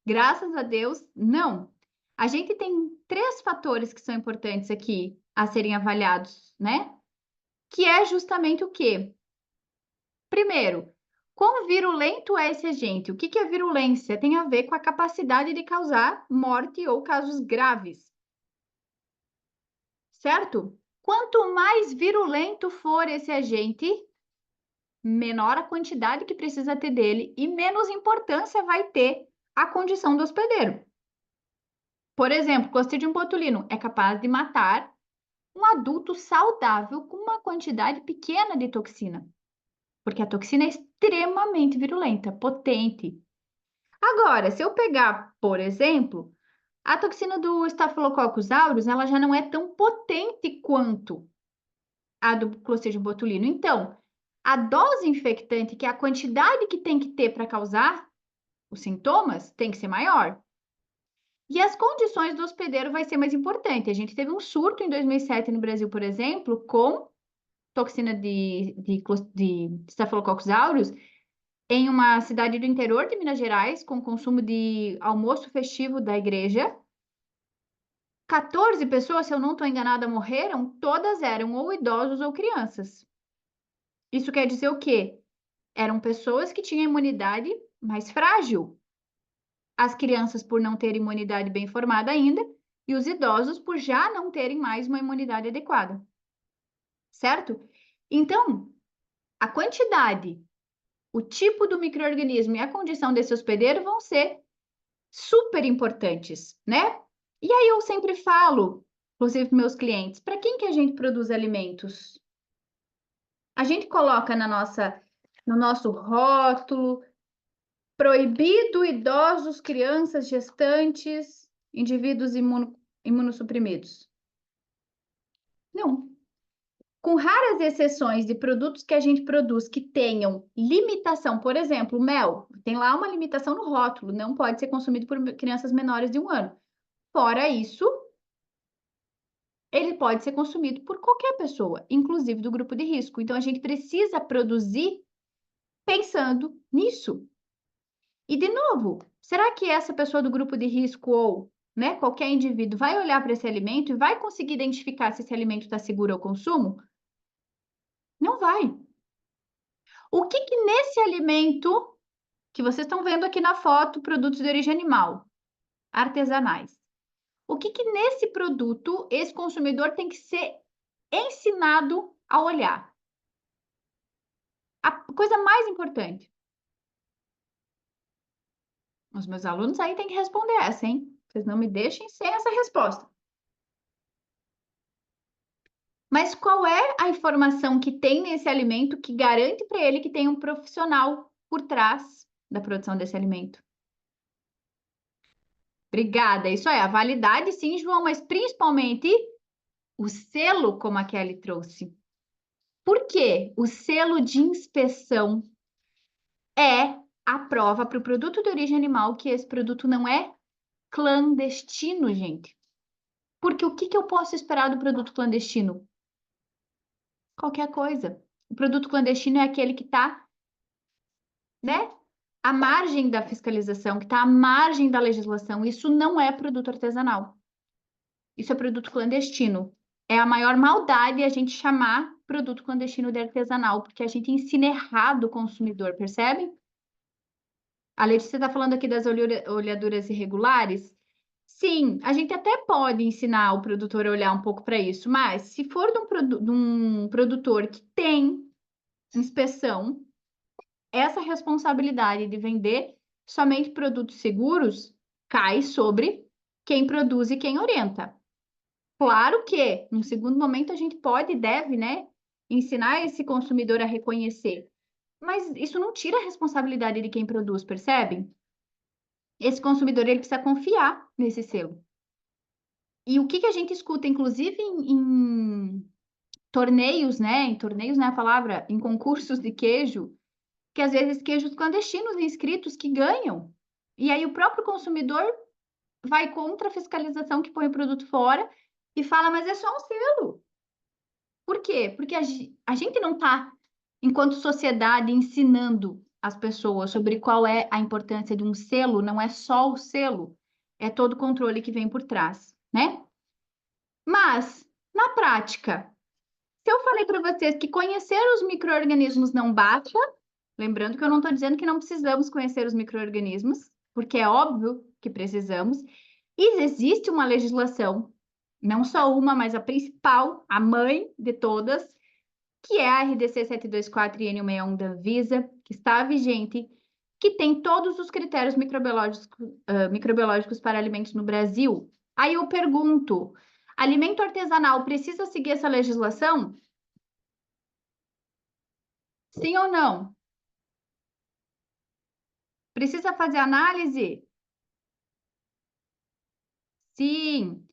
Graças a Deus, não. A gente tem três fatores que são importantes aqui a serem avaliados, né? Que é justamente o quê? Primeiro, quão virulento é esse agente? O que que é virulência? Tem a ver com a capacidade de causar morte ou casos graves, certo? Quanto mais virulento for esse agente, menor a quantidade que precisa ter dele e menos importância vai ter a condição do hospedeiro. Por exemplo, Clostridium botulinum é capaz de matar um adulto saudável com uma quantidade pequena de toxina, porque a toxina é extremamente virulenta, potente. Agora, se eu pegar, por exemplo, a toxina do Staphylococcus aureus, ela já não é tão potente quanto a do Clostridium botulinum. Então, a dose infectante, que é a quantidade que tem que ter para causar os sintomas, tem que ser maior. E as condições do hospedeiro vai ser mais importante. A gente teve um surto em 2007 no Brasil, por exemplo, com toxina de Staphylococcus aureus em uma cidade do interior de Minas Gerais, com consumo de almoço festivo da igreja. 14 pessoas, se eu não estou enganada, morreram, todas eram ou idosos ou crianças. Isso quer dizer o quê? Eram pessoas que tinham imunidade mais frágil. As crianças por não terem imunidade bem formada ainda, e os idosos por já não terem mais uma imunidade adequada. Certo? Então, a quantidade, o tipo do micro-organismo e a condição desse hospedeiro vão ser super importantes, né? E aí eu sempre falo, inclusive para meus clientes, para quem que a gente produz alimentos? A gente coloca no nosso rótulo, proibido idosos, crianças, gestantes, indivíduos imunossuprimidos. Não. Com raras exceções de produtos que a gente produz que tenham limitação, por exemplo, mel, tem lá uma limitação no rótulo, não pode ser consumido por crianças menores de 1 ano. Fora isso, ele pode ser consumido por qualquer pessoa, inclusive do grupo de risco. Então, a gente precisa produzir pensando nisso. E, de novo, será que essa pessoa do grupo de risco ou, né, qualquer indivíduo vai olhar para esse alimento e vai conseguir identificar se esse alimento está seguro ao consumo? Não vai. O que que nesse alimento que vocês estão vendo aqui na foto, produtos de origem animal, artesanais, o que que nesse produto esse consumidor tem que ser ensinado a olhar? A coisa mais importante. Os meus alunos aí têm que responder essa, hein? Vocês não me deixem sem essa resposta. Mas qual é a informação que tem nesse alimento que garante para ele que tem um profissional por trás da produção desse alimento? Obrigada. Isso é a validade, sim, João, mas principalmente o selo, como a Kelly trouxe. Por quê? O selo de inspeção é a prova para o produto de origem animal que esse produto não é clandestino, gente. Porque o que que eu posso esperar do produto clandestino? Qualquer coisa. O produto clandestino é aquele que está, né, à margem da fiscalização, que está à margem da legislação. Isso não é produto artesanal. Isso é produto clandestino. É a maior maldade a gente chamar produto clandestino de artesanal, porque a gente ensina errado o consumidor, percebe? A Letícia está falando aqui das olhaduras irregulares. Sim, a gente até pode ensinar o produtor a olhar um pouco para isso, mas se for de um produtor que tem inspeção, essa responsabilidade de vender somente produtos seguros cai sobre quem produz e quem orienta. Claro que, num segundo momento, a gente pode e deve, né, ensinar esse consumidor a reconhecer. Mas isso não tira a responsabilidade de quem produz, percebe? Esse consumidor, ele precisa confiar nesse selo. E o que a gente escuta, inclusive em torneios, né? Em torneios não é a palavra, em concursos de queijo, que às vezes queijos clandestinos inscritos que ganham. E aí o próprio consumidor vai contra a fiscalização que põe o produto fora e fala, mas é só um selo. Por quê? Porque a gente não está, enquanto sociedade, ensinando as pessoas sobre qual é a importância de um selo, não é só o selo, é todo o controle que vem por trás, né? Mas, na prática, se eu falei para vocês que conhecer os micro-organismos não basta, lembrando que eu não estou dizendo que não precisamos conhecer os micro-organismos, porque é óbvio que precisamos, e existe uma legislação, não só uma, mas a principal, a mãe de todas, que é a RDC 724 e N161 da Anvisa, que está vigente, que tem todos os critérios microbiológicos para alimentos no Brasil. Aí eu pergunto, alimento artesanal precisa seguir essa legislação? Sim ou não? Precisa fazer análise? Sim.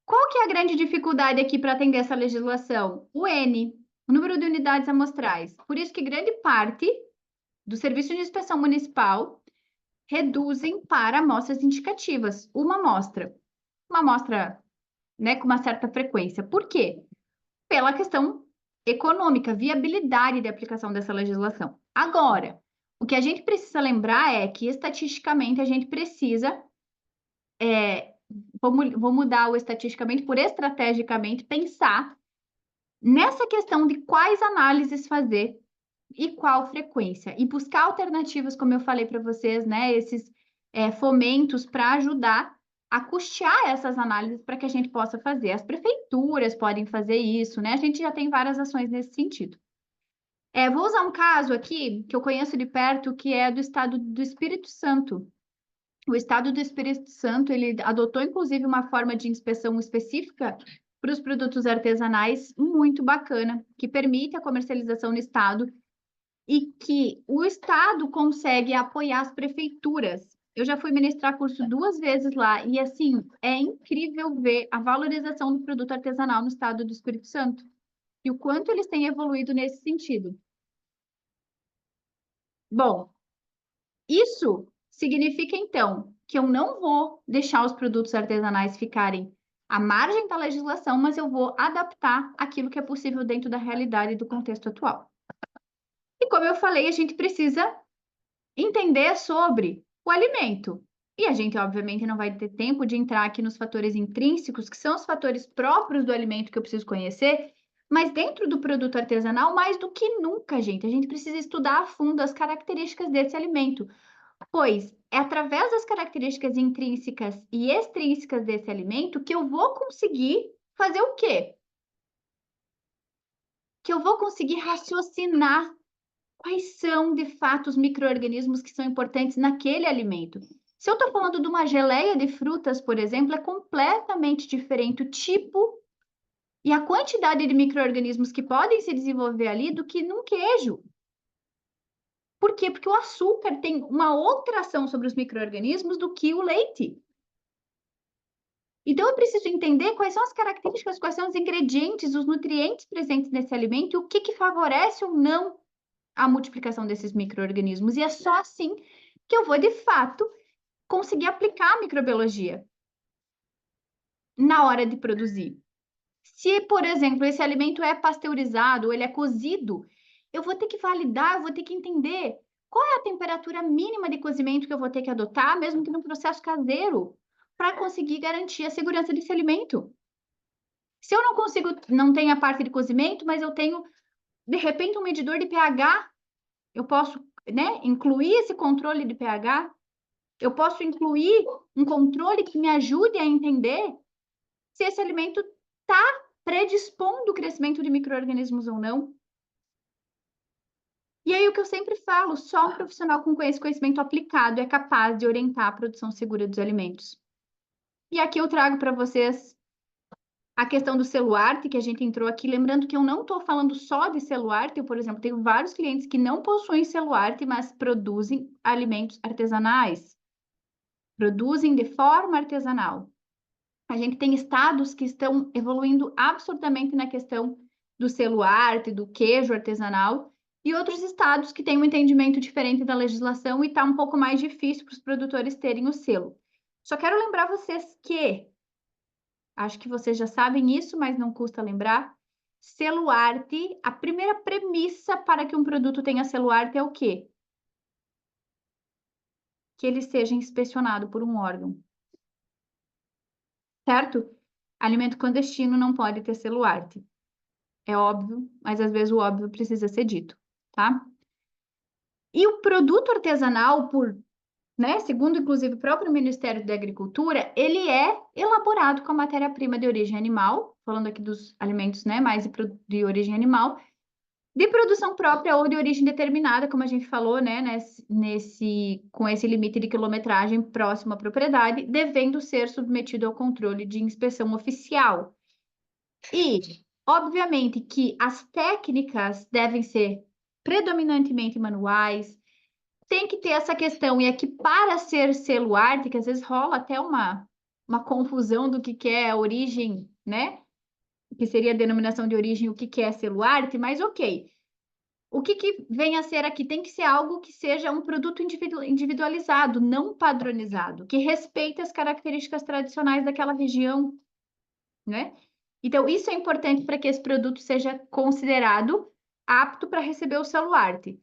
Qual que é a grande dificuldade aqui para atender essa legislação? O N, o número de unidades amostrais. Por isso que grande parte do Serviço de Inspeção Municipal reduzem para amostras indicativas. Uma amostra, né, com uma certa frequência. Por quê? Pela questão econômica, viabilidade de aplicação dessa legislação. Agora, o que a gente precisa lembrar é que, estatisticamente, a gente precisa, vou mudar o estatisticamente por estrategicamente, pensar nessa questão de quais análises fazer e qual frequência, e buscar alternativas, como eu falei para vocês, né, esses fomentos para ajudar a custear essas análises para que a gente possa fazer. As prefeituras podem fazer isso, né? A gente já tem várias ações nesse sentido. Vou usar um caso aqui que eu conheço de perto, que é do estado do Espírito Santo. O estado do Espírito Santo, ele adotou, inclusive, uma forma de inspeção específica para os produtos artesanais muito bacana, que permite a comercialização no estado e que o estado consegue apoiar as prefeituras. Eu já fui ministrar curso 2 vezes lá e, assim, é incrível ver a valorização do produto artesanal no estado do Espírito Santo e o quanto eles têm evoluído nesse sentido. Bom, isso significa, então, que eu não vou deixar os produtos artesanais ficarem à margem da legislação, mas eu vou adaptar aquilo que é possível dentro da realidade e do contexto atual. E como eu falei, a gente precisa entender sobre o alimento. E a gente, obviamente, não vai ter tempo de entrar aqui nos fatores intrínsecos, que são os fatores próprios do alimento que eu preciso conhecer, mas dentro do produto artesanal, mais do que nunca, gente, a gente precisa estudar a fundo as características desse alimento, pois é através das características intrínsecas e extrínsecas desse alimento que eu vou conseguir fazer o quê? Que eu vou conseguir raciocinar quais são, de fato, os micro-organismos que são importantes naquele alimento. Se eu estou falando de uma geleia de frutas, por exemplo, é completamente diferente o tipo e a quantidade de micro-organismos que podem se desenvolver ali do que num queijo. Por quê? Porque o açúcar tem uma outra ação sobre os micro-organismos do que o leite. Então, eu preciso entender quais são as características, quais são os ingredientes, os nutrientes presentes nesse alimento e o que favorece ou não a multiplicação desses micro-organismos. E é só assim que eu vou, de fato, conseguir aplicar a microbiologia na hora de produzir. Se, por exemplo, esse alimento é pasteurizado ou ele é cozido, eu vou ter que validar, eu vou ter que entender qual é a temperatura mínima de cozimento que eu vou ter que adotar, mesmo que num processo caseiro, para conseguir garantir a segurança desse alimento. Se eu não consigo, não tenho a parte de cozimento, mas eu tenho, de repente, um medidor de pH, eu posso, né, incluir esse controle de pH, eu posso incluir um controle que me ajude a entender se esse alimento está predispondo o crescimento de micro-organismos ou não. E aí, o que eu sempre falo, só um profissional com esse conhecimento aplicado é capaz de orientar a produção segura dos alimentos. E aqui eu trago para vocês a questão do selo arte, que a gente entrou aqui, lembrando que eu não estou falando só de selo arte, eu, por exemplo, tenho vários clientes que não possuem selo arte, mas produzem alimentos artesanais, produzem de forma artesanal. A gente tem estados que estão evoluindo absurdamente na questão do selo arte, do queijo artesanal, e outros estados que têm um entendimento diferente da legislação e está um pouco mais difícil para os produtores terem o selo. Só quero lembrar vocês que, acho que vocês já sabem isso, mas não custa lembrar, selo arte, a primeira premissa para que um produto tenha selo arte é o quê? Que ele seja inspecionado por um órgão, certo? Alimento clandestino não pode ter selo arte. É óbvio, mas às vezes o óbvio precisa ser dito, tá? E o produto artesanal, segundo inclusive o próprio Ministério da Agricultura, ele é elaborado com a matéria-prima de origem animal, falando aqui dos alimentos, né, mais de origem animal, de produção própria ou de origem determinada, como a gente falou, né, com esse limite de quilometragem próximo à propriedade, devendo ser submetido ao controle de inspeção oficial. E, obviamente, que as técnicas devem ser predominantemente manuais, tem que ter essa questão, e aqui para ser selo arte, que às vezes rola até uma confusão do que é a origem, né? Que seria a denominação de origem, o que é selo arte, mas ok. O que vem a ser aqui? Tem que ser algo que seja um produto individualizado, não padronizado, que respeite as características tradicionais daquela região, né? Então, isso é importante para que esse produto seja considerado apto para receber o selo arte.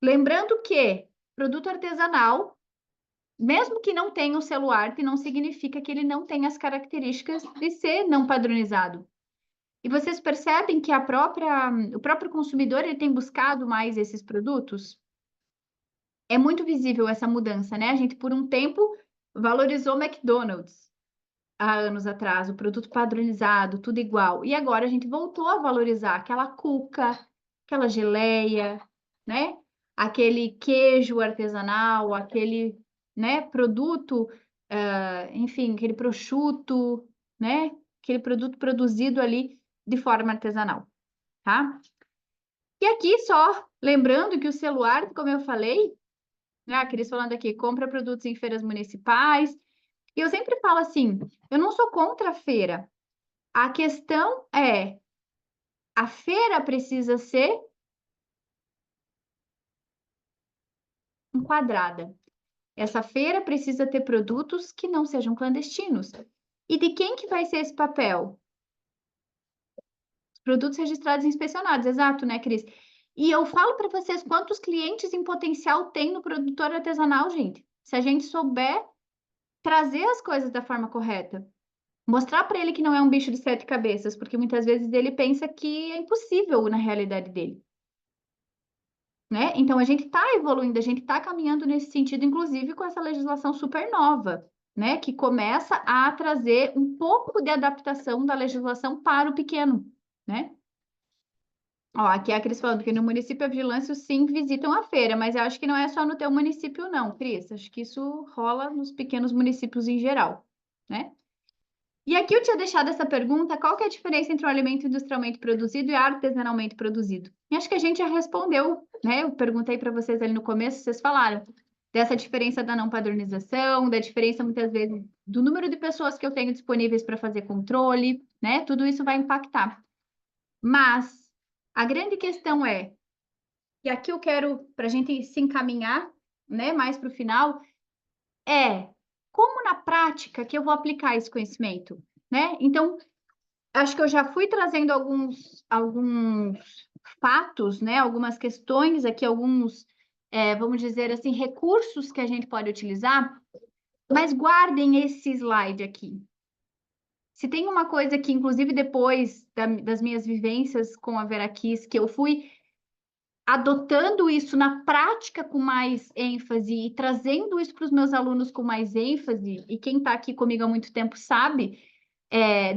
Lembrando que produto artesanal, mesmo que não tenha o selo arte, não significa que ele não tenha as características de ser não padronizado. E vocês percebem que o próprio consumidor ele tem buscado mais esses produtos? É muito visível essa mudança, né? A gente, por um tempo, valorizou o McDonald's há anos atrás, o produto padronizado, tudo igual. E agora a gente voltou a valorizar aquela cuca, aquela geleia, né? Aquele queijo artesanal, aquele, né, produto, enfim, aquele prosciutto, né? Aquele produto produzido ali de forma artesanal, tá? E aqui só lembrando que o celular, como eu falei, né, a Cris falando aqui, compra produtos em feiras municipais. E eu sempre falo assim, eu não sou contra a feira. A questão é, a feira precisa ser enquadrada. Essa feira precisa ter produtos que não sejam clandestinos. E de quem que vai ser esse papel? Produtos registrados e inspecionados, exato, né, Cris? E eu falo para vocês quantos clientes em potencial tem no produtor artesanal, gente. Se a gente souber trazer as coisas da forma correta. Mostrar para ele que não é um bicho de sete cabeças, porque muitas vezes ele pensa que é impossível na realidade dele, né? Então a gente está evoluindo, a gente está caminhando nesse sentido, inclusive com essa legislação super nova, né? Que começa a trazer um pouco de adaptação da legislação para o pequeno, né? Ó, aqui é a Cris falando que no município a vigilância sim visitam a feira, mas eu acho que não é só no teu município, não, Cris. Acho que isso rola nos pequenos municípios em geral, né? E aqui eu tinha deixado essa pergunta: qual que é a diferença entre o alimento industrialmente produzido e artesanalmente produzido? E acho que a gente já respondeu, né? Eu perguntei para vocês ali no começo, vocês falaram dessa diferença da não padronização, da diferença muitas vezes do número de pessoas que eu tenho disponíveis para fazer controle, né? Tudo isso vai impactar. Mas a grande questão é, e aqui eu quero, para a gente se encaminhar, né, mais para o final, é como na prática que eu vou aplicar esse conhecimento, né? Então, acho que eu já fui trazendo alguns fatos, né? Algumas questões aqui, vamos dizer assim, recursos que a gente pode utilizar, mas guardem esse slide aqui. Se tem uma coisa que, inclusive, depois das minhas vivências com a Veraquiz, que eu fui adotando isso na prática com mais ênfase e trazendo isso para os meus alunos com mais ênfase, e quem está aqui comigo há muito tempo sabe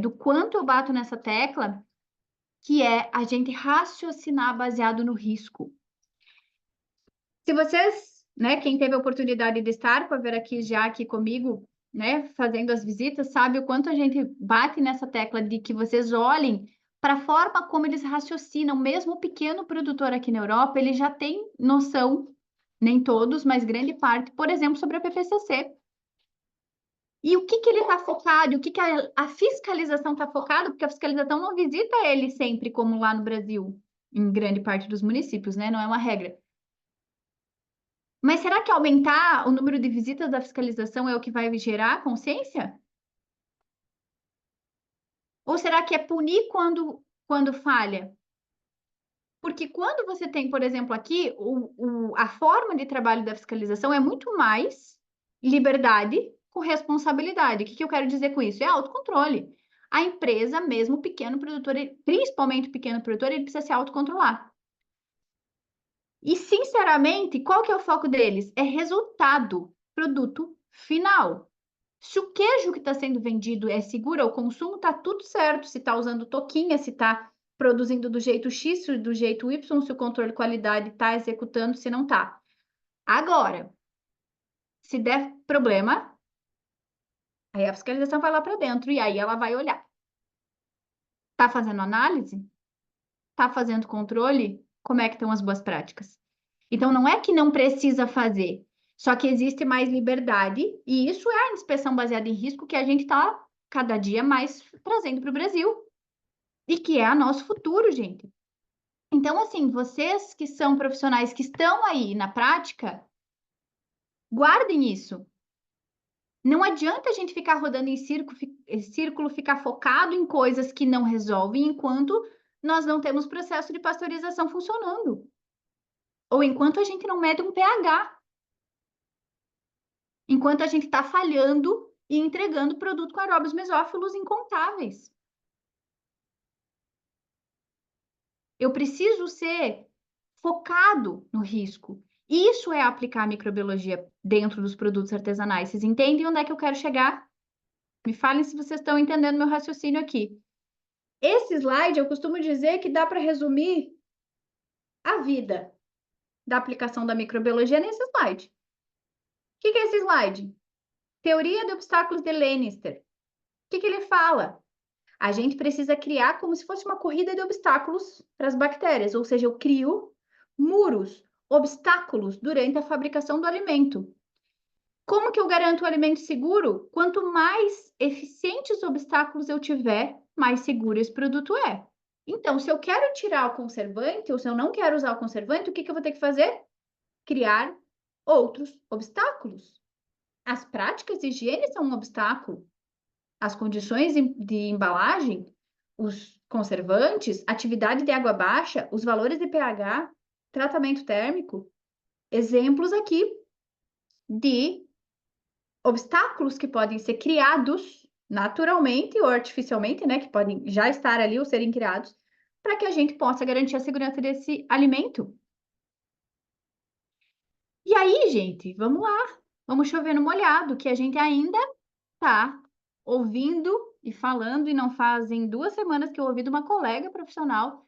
do quanto eu bato nessa tecla, que é a gente raciocinar baseado no risco. Se vocês, né, quem teve a oportunidade de estar com a Vera aqui já aqui comigo, né, fazendo as visitas, sabe o quanto a gente bate nessa tecla de que vocês olhem para a forma como eles raciocinam. Mesmo o pequeno produtor aqui na Europa, ele já tem noção, nem todos, mas grande parte, por exemplo, sobre a PPCC. E o que que ele está focado, o que que a fiscalização está focada, porque a fiscalização não visita ele sempre, como lá no Brasil, em grande parte dos municípios, né? Não é uma regra. Mas será que aumentar o número de visitas da fiscalização é o que vai gerar consciência? Ou será que é punir quando falha? Porque quando você tem, por exemplo, aqui, a forma de trabalho da fiscalização é muito mais liberdade com responsabilidade. O que eu quero dizer com isso? É autocontrole. A empresa, mesmo o pequeno produtor, principalmente o pequeno produtor, ele precisa se autocontrolar. E, sinceramente, qual que é o foco deles? É resultado, produto final. Se o queijo que está sendo vendido é seguro ao consumo, está tudo certo. Se está usando toquinha, se está produzindo do jeito X, do jeito Y, se o controle de qualidade está executando, se não está. Agora, se der problema, aí a fiscalização vai lá para dentro e aí ela vai olhar. Está fazendo análise? Está fazendo controle? Como é que estão as boas práticas? Então, não é que não precisa fazer, só que existe mais liberdade, e isso é a inspeção baseada em risco que a gente está cada dia mais trazendo para o Brasil, e que é o nosso futuro, gente. Então, assim, vocês que são profissionais que estão aí na prática, guardem isso. Não adianta a gente ficar rodando em círculo, ficar focado em coisas que não resolvem enquanto nós não temos processo de pasteurização funcionando. Ou enquanto a gente não mede um pH. Enquanto a gente está falhando e entregando produto com aeróbios mesófilos incontáveis. Eu preciso ser focado no risco. Isso é aplicar a microbiologia dentro dos produtos artesanais. Vocês entendem onde é que eu quero chegar? Me falem se vocês estão entendendo meu raciocínio aqui. Esse slide, eu costumo dizer que dá para resumir a vida da aplicação da microbiologia nesse slide. O que é esse slide? Teoria de obstáculos de Lannister. O que ele fala? A gente precisa criar como se fosse uma corrida de obstáculos para as bactérias, ou seja, eu crio muros, obstáculos durante a fabricação do alimento. Como que eu garanto o alimento seguro? Quanto mais eficientes obstáculos eu tiver, mais seguro esse produto é. Então, se eu quero tirar o conservante, ou se eu não quero usar o conservante, o que eu vou ter que fazer? Criar outros obstáculos. As práticas de higiene são um obstáculo. As condições de embalagem, os conservantes, atividade de água baixa, os valores de pH, tratamento térmico, exemplos aqui de obstáculos que podem ser criados naturalmente ou artificialmente, né, que podem já estar ali ou serem criados, para que a gente possa garantir a segurança desse alimento. E aí, gente, vamos lá, vamos chover no molhado, que a gente ainda tá ouvindo e falando, e não fazem 2 semanas que eu ouvi de uma colega profissional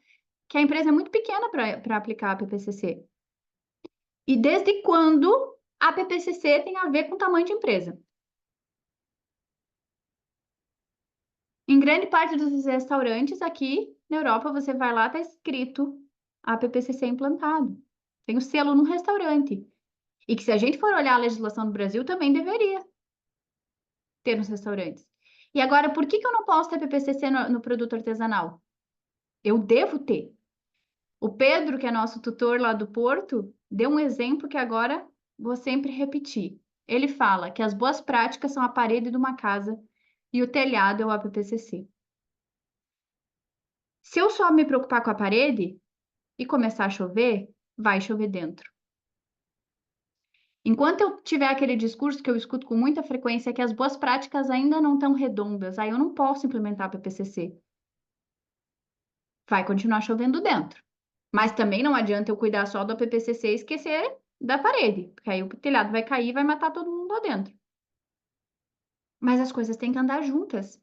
que a empresa é muito pequena para aplicar a PPCC. E desde quando a PPCC tem a ver com tamanho de empresa? Em grande parte dos restaurantes aqui na Europa, você vai lá, tá escrito a PPCC implantado. Tem o selo no restaurante. E que se a gente for olhar a legislação do Brasil, também deveria ter nos restaurantes. E agora, por que eu não posso ter PPCC no produto artesanal? Eu devo ter. O Pedro, que é nosso tutor lá do Porto, deu um exemplo que agora vou sempre repetir. Ele fala que as boas práticas são a parede de uma casa e o telhado é o APPCC. Se eu só me preocupar com a parede e começar a chover, vai chover dentro. Enquanto eu tiver aquele discurso que eu escuto com muita frequência, que as boas práticas ainda não estão redondas, aí eu não posso implementar a PPCC. Vai continuar chovendo dentro. Mas também não adianta eu cuidar só do PPCC e esquecer da parede, porque aí o telhado vai cair e vai matar todo mundo lá dentro. Mas as coisas têm que andar juntas.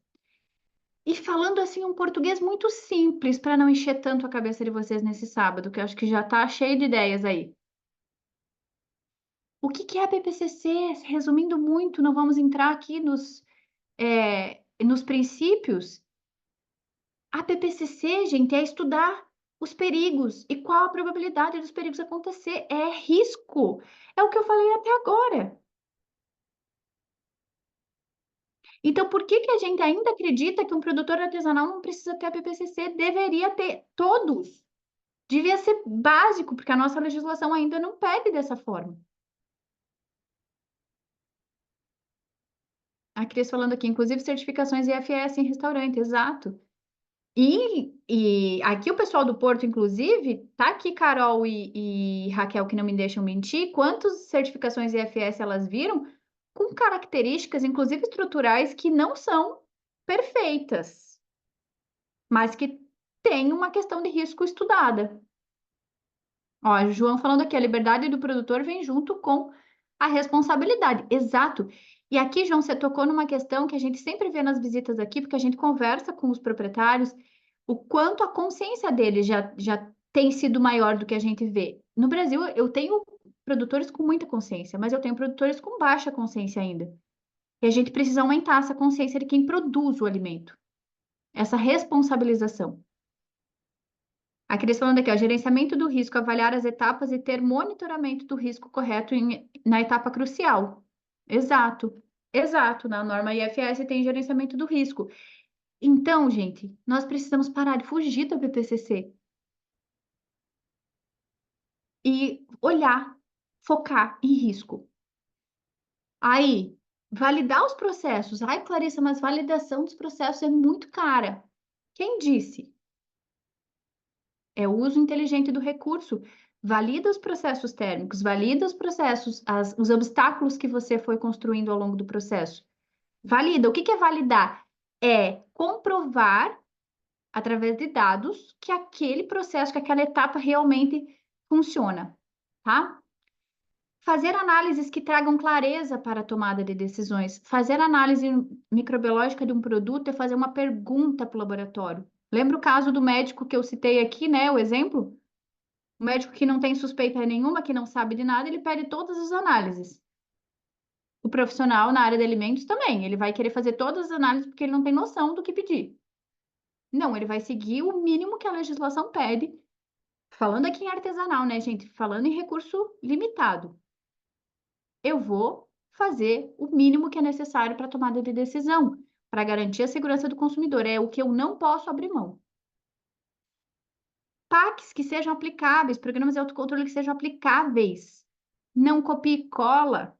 E falando assim um português muito simples, para não encher tanto a cabeça de vocês nesse sábado, que eu acho que já tá cheio de ideias aí. O que que é a BPCC? Resumindo muito, não vamos entrar aqui nos princípios. A BPCC, gente, é estudar os perigos e qual a probabilidade dos perigos acontecer. É risco. É o que eu falei até agora. Então, por que que a gente ainda acredita que um produtor artesanal não precisa ter a BPCC? Deveria ter todos. Devia ser básico, porque a nossa legislação ainda não pede dessa forma. A Cris falando aqui, inclusive certificações IFS em restaurante, exato. E aqui o pessoal do Porto, inclusive, tá aqui Carol e Raquel, que não me deixam mentir, quantas certificações IFS elas viram com características, inclusive estruturais, que não são perfeitas, mas que têm uma questão de risco estudada. Ó, o João falando aqui, a liberdade do produtor vem junto com a responsabilidade. Exato. E aqui, João, você tocou numa questão que a gente sempre vê nas visitas aqui, porque a gente conversa com os proprietários, o quanto a consciência deles já tem sido maior do que a gente vê. No Brasil, eu tenho produtores com muita consciência, mas eu tenho produtores com baixa consciência ainda. E a gente precisa aumentar essa consciência de quem produz o alimento, essa responsabilização. A Cris falando aqui, ó, gerenciamento do risco, avaliar as etapas e ter monitoramento do risco correto na etapa crucial. Exato, exato. Na norma IFS tem gerenciamento do risco. Então, gente, nós precisamos parar de fugir da BPCC e olhar, focar em risco. Aí, validar os processos. Ai, Clarissa, mas validação dos processos é muito cara. Quem disse? É o uso inteligente do recurso. Valida os processos térmicos, valida os processos, os obstáculos que você foi construindo ao longo do processo. Valida. O que que é validar? É comprovar, através de dados, que aquele processo, que aquela etapa realmente funciona, tá? Fazer análises que tragam clareza para a tomada de decisões. Fazer análise microbiológica de um produto é fazer uma pergunta para o laboratório. Lembra o caso do médico que eu citei aqui, né? O exemplo? O médico que não tem suspeita nenhuma, que não sabe de nada, ele pede todas as análises. O profissional na área de alimentos também, ele vai querer fazer todas as análises porque ele não tem noção do que pedir. Não, ele vai seguir o mínimo que a legislação pede. Falando aqui em artesanal, né, gente? Falando em recurso limitado. Eu vou fazer o mínimo que é necessário para a tomada de decisão, para garantir a segurança do consumidor. É o que eu não posso abrir mão. PACs que sejam aplicáveis, programas de autocontrole que sejam aplicáveis. Não copie e cola.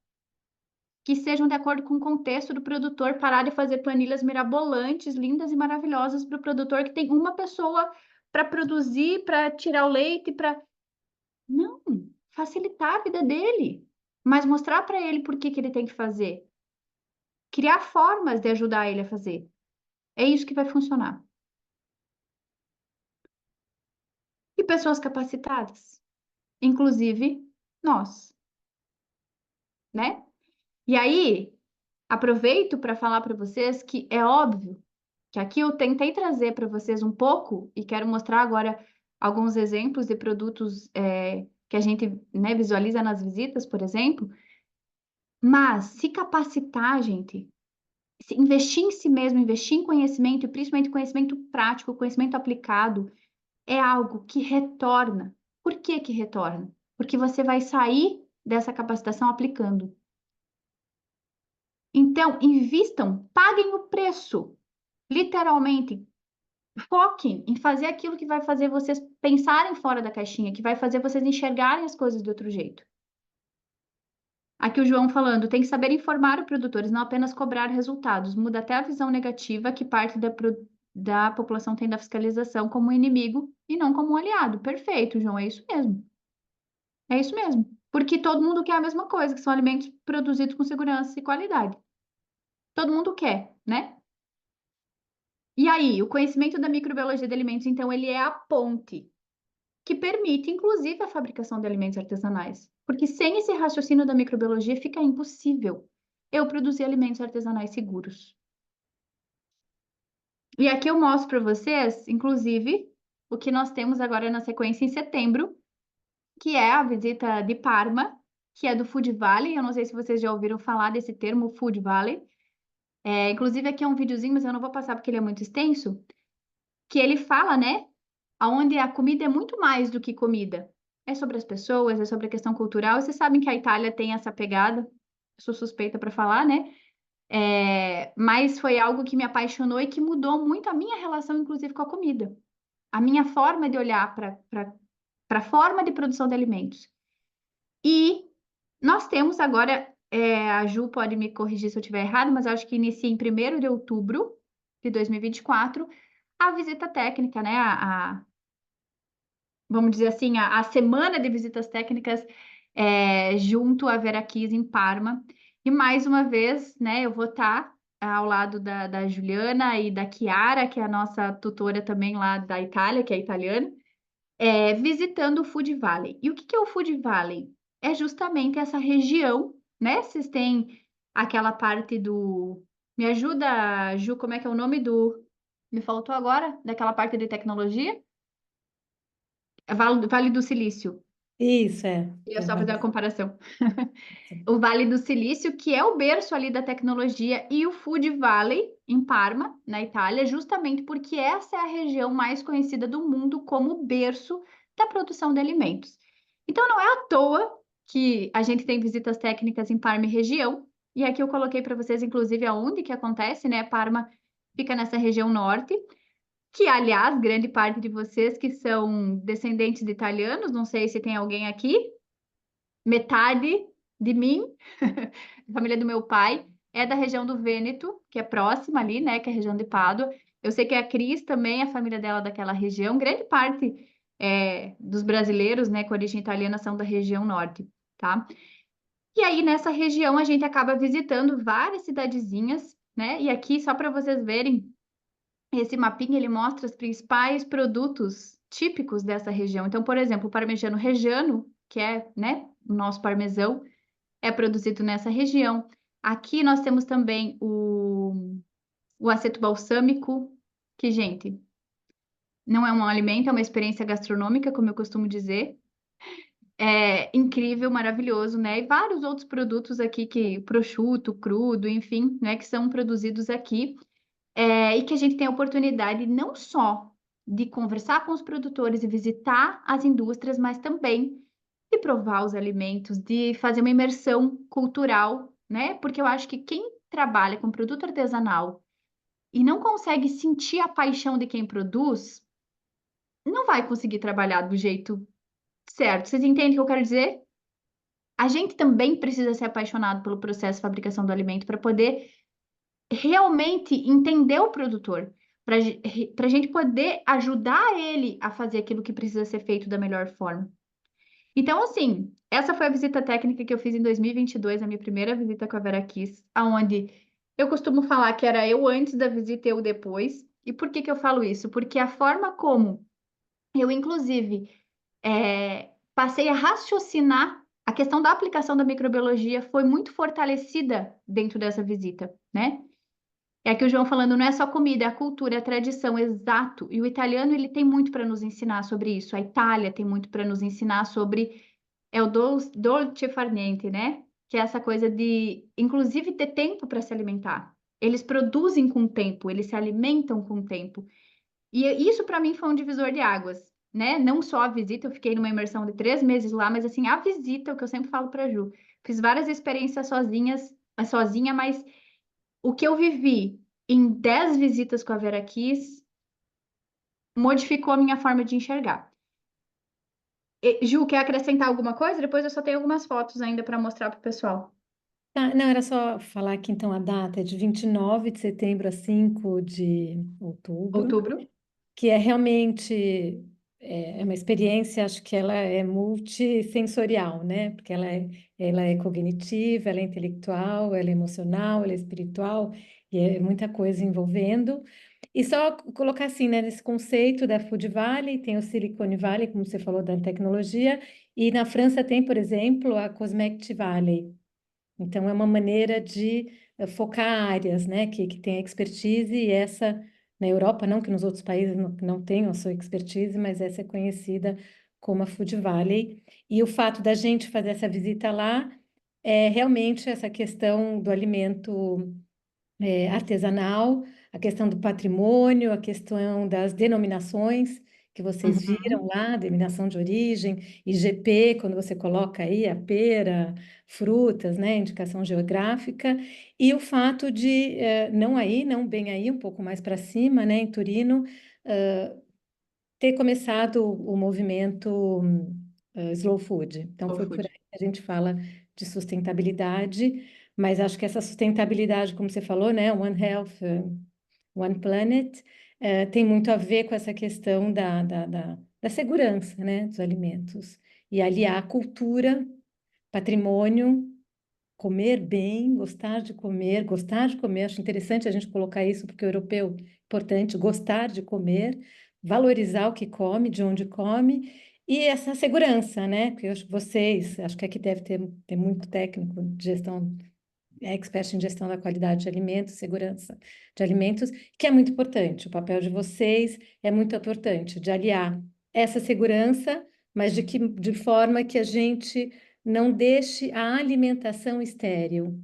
Que sejam de acordo com o contexto do produtor, parar de fazer planilhas mirabolantes, lindas e maravilhosas para o produtor que tem uma pessoa para produzir, para tirar o leite, para. Não, facilitar a vida dele, mas mostrar para ele por que que ele tem que fazer. Criar formas de ajudar ele a fazer. É isso que vai funcionar. E pessoas capacitadas, inclusive nós, né? E aí, aproveito para falar para vocês que é óbvio que aqui eu tentei trazer para vocês um pouco e quero mostrar agora alguns exemplos de produtos que a gente, né, visualiza nas visitas, por exemplo. Mas se capacitar, gente, investir em si mesmo, investir em conhecimento, e principalmente conhecimento prático, conhecimento aplicado, é algo que retorna. Por que que retorna? Porque você vai sair dessa capacitação aplicando. Então, invistam, paguem o preço, literalmente. Foquem em fazer aquilo que vai fazer vocês pensarem fora da caixinha, que vai fazer vocês enxergarem as coisas de outro jeito. Aqui o João falando, tem que saber informar os produtores, não apenas cobrar resultados. Muda até a visão negativa que parte da população tem da fiscalização como um inimigo e não como um aliado. Perfeito, João, é isso mesmo. É isso mesmo. Porque todo mundo quer a mesma coisa, que são alimentos produzidos com segurança e qualidade. Todo mundo quer, né? E aí, o conhecimento da microbiologia de alimentos, então, ele é a ponte que permite, inclusive, a fabricação de alimentos artesanais. Porque sem esse raciocínio da microbiologia fica impossível eu produzir alimentos artesanais seguros. E aqui eu mostro para vocês, inclusive, o que nós temos agora na sequência em setembro, que é a visita de Parma, que é do Food Valley. Eu não sei se vocês já ouviram falar desse termo, Food Valley. Inclusive, aqui é um videozinho, mas eu não vou passar porque ele é muito extenso, que ele fala, né, aonde a comida é muito mais do que comida. É sobre as pessoas, é sobre a questão cultural. Vocês sabem que a Itália tem essa pegada, sou suspeita para falar, né? Mas foi algo que me apaixonou e que mudou muito a minha relação, inclusive, com a comida. A minha forma de olhar para a forma de produção de alimentos. E nós temos agora, a Ju pode me corrigir se eu estiver errado, mas eu acho que inicia em 1º de outubro de 2024 a visita técnica, né? Vamos dizer assim, a semana de visitas técnicas junto à Vera Kiss em Parma. E mais uma vez, né, eu vou estar ao lado da Juliana e da Chiara, que é a nossa tutora também lá da Itália, que é italiana, visitando o Food Valley. E o que que é o Food Valley? É justamente essa região, né? Vocês têm aquela parte do. Me ajuda, Ju, como é que é o nome do. Me faltou agora, daquela parte de tecnologia? Vale do Silício. Isso é. E é só fazer uma comparação. O Vale do Silício, que é o berço ali da tecnologia, e o Food Valley, em Parma, na Itália, justamente porque essa é a região mais conhecida do mundo como berço da produção de alimentos. Então, não é à toa que a gente tem visitas técnicas em Parma e região, e aqui eu coloquei para vocês, inclusive, aonde que acontece, né? Parma fica nessa região norte, que, aliás, grande parte de vocês que são descendentes de italianos, não sei se tem alguém aqui, metade de mim, a família do meu pai, é da região do Vêneto, que é próxima ali, né, que é a região de Pádua. Eu sei que a Cris também, a família dela é daquela região. Grande parte dos brasileiros, né, com origem italiana são da região norte, tá? E aí, nessa região, a gente acaba visitando várias cidadezinhas, né? E aqui, só para vocês verem, esse mapinha, ele mostra os principais produtos típicos dessa região. Então, por exemplo, o parmegiano reggiano, que é, né, o nosso parmesão, é produzido nessa região. Aqui nós temos também o aceto balsâmico, que, gente, não é um alimento, é uma experiência gastronômica, como eu costumo dizer. É incrível, maravilhoso, né? E vários outros produtos aqui, que prosciutto, crudo, enfim, né, que são produzidos aqui. E que a gente tem a oportunidade não só de conversar com os produtores e visitar as indústrias, mas também de provar os alimentos, de fazer uma imersão cultural, né? Porque eu acho que quem trabalha com produto artesanal e não consegue sentir a paixão de quem produz, não vai conseguir trabalhar do jeito certo. Vocês entendem o que eu quero dizer? A gente também precisa ser apaixonado pelo processo de fabricação do alimento para poder realmente entender o produtor, para a gente poder ajudar ele a fazer aquilo que precisa ser feito da melhor forma. Então, assim, essa foi a visita técnica que eu fiz em 2022, a minha primeira visita com a Vera Kiss, aonde eu costumo falar que era eu antes da visita e eu depois. E por que que eu falo isso? Porque a forma como eu, inclusive, passei a raciocinar a questão da aplicação da microbiologia foi muito fortalecida dentro dessa visita, né? É aqui o João falando, não é só comida, é a cultura, é a tradição, exato. E o italiano, ele tem muito para nos ensinar sobre isso. A Itália tem muito para nos ensinar sobre o dolce far niente, né? Que é essa coisa de, inclusive, ter tempo para se alimentar. Eles produzem com tempo, eles se alimentam com tempo. E isso para mim foi um divisor de águas, né? Não só a visita, eu fiquei numa imersão de 3 meses lá, mas assim, a visita, o que eu sempre falo para Ju, fiz várias experiências sozinha, mas o que eu vivi em 10 visitas com a Vera Kiss modificou a minha forma de enxergar. Ju, quer acrescentar alguma coisa? Depois eu só tenho algumas fotos ainda para mostrar para o pessoal. Tá, não, era só falar que então a data é de 29 de setembro a 5 de outubro, Outubro. que é realmente uma experiência, acho que ela é multissensorial, né? Porque ela é cognitiva, ela é intelectual, ela é emocional, ela é espiritual, e é muita coisa envolvendo. E só colocar assim, né, nesse conceito da Food Valley, tem o Silicon Valley, como você falou, da tecnologia, e na França tem, por exemplo, a Cosmetic Valley. Então, é uma maneira de focar áreas, né, que tem expertise, e essa, na Europa, não que nos outros países não tenham a sua expertise, mas essa é conhecida como a Food Valley. E o fato da gente fazer essa visita lá é realmente essa questão do alimento artesanal, a questão do patrimônio, a questão das denominações que vocês viram Uhum. lá, denominação de origem, IGP, quando você coloca aí a pera, frutas, né, indicação geográfica, e o fato de, não aí, não bem aí, um pouco mais para cima, né, em Turino, ter começado o movimento Slow Food. Então, Slow foi por food. aí que a gente fala de sustentabilidade, mas acho que essa sustentabilidade, como você falou, né, One Health, One Planet, tem muito a ver com essa questão da segurança, né, dos alimentos. E aliar a cultura, patrimônio, comer bem, gostar de comer. Acho interessante a gente colocar isso, porque o europeu é importante, gostar de comer, valorizar o que come, de onde come, e essa segurança, né? Porque eu acho que vocês, acho que aqui deve ter muito técnico de gestão, expert em gestão da qualidade de alimentos, segurança de alimentos, que é muito importante. O papel de vocês é muito importante, de aliar essa segurança, mas de forma que a gente não deixe a alimentação estéril,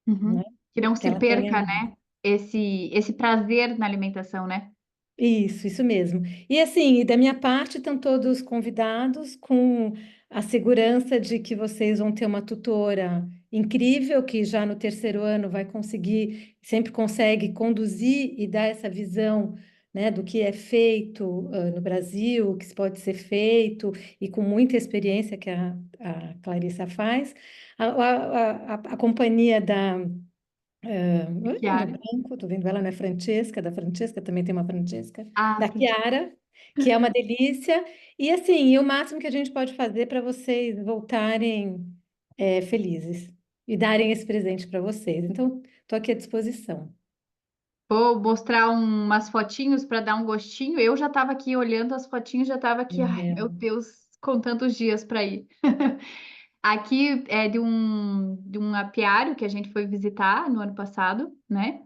né? Uhum. Que não Que se ela tenha. perca, né? Esse prazer na alimentação, né? Isso mesmo. E assim, da minha parte, estão todos convidados com a segurança de que vocês vão ter uma tutora incrível, que já no terceiro ano vai conseguir, sempre consegue conduzir e dar essa visão, né, do que é feito, no Brasil, o que pode ser feito, e com muita experiência que a Clarissa faz. A companhia do Chiara. branco, estou vendo ela, não é Francesca, da Francesca, também tem uma Francesca, Ah, da Chiara, que é uma delícia. E assim, e o máximo que a gente pode fazer para vocês voltarem felizes e darem esse presente para vocês. Então, estou aqui à disposição. vou mostrar umas fotinhos para dar um gostinho. Eu já estava aqui olhando as fotinhos, já estava aqui, ai, meu É. Deus, contando os dias para ir. Aqui é de um apiário que a gente foi visitar no ano passado, né?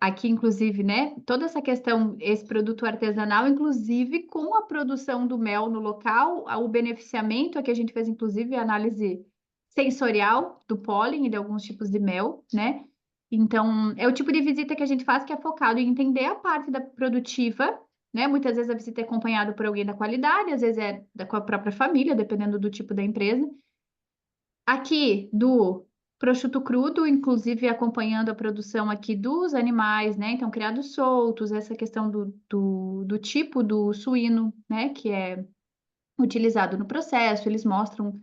Aqui, inclusive, né? Toda essa questão, esse produto artesanal, inclusive com a produção do mel no local, o beneficiamento, aqui a gente fez, inclusive, a análise sensorial do pólen e de alguns tipos de mel, né? Então, é o tipo de visita que a gente faz que é focado em entender a parte da produtiva, né? Muitas vezes a visita é acompanhada por alguém da qualidade, às vezes é com a própria família, dependendo do tipo da empresa. Aqui do prosciutto crudo, inclusive acompanhando a produção aqui dos animais, né? Então, criados soltos, essa questão do tipo do suíno, né? Que é utilizado no processo, eles mostram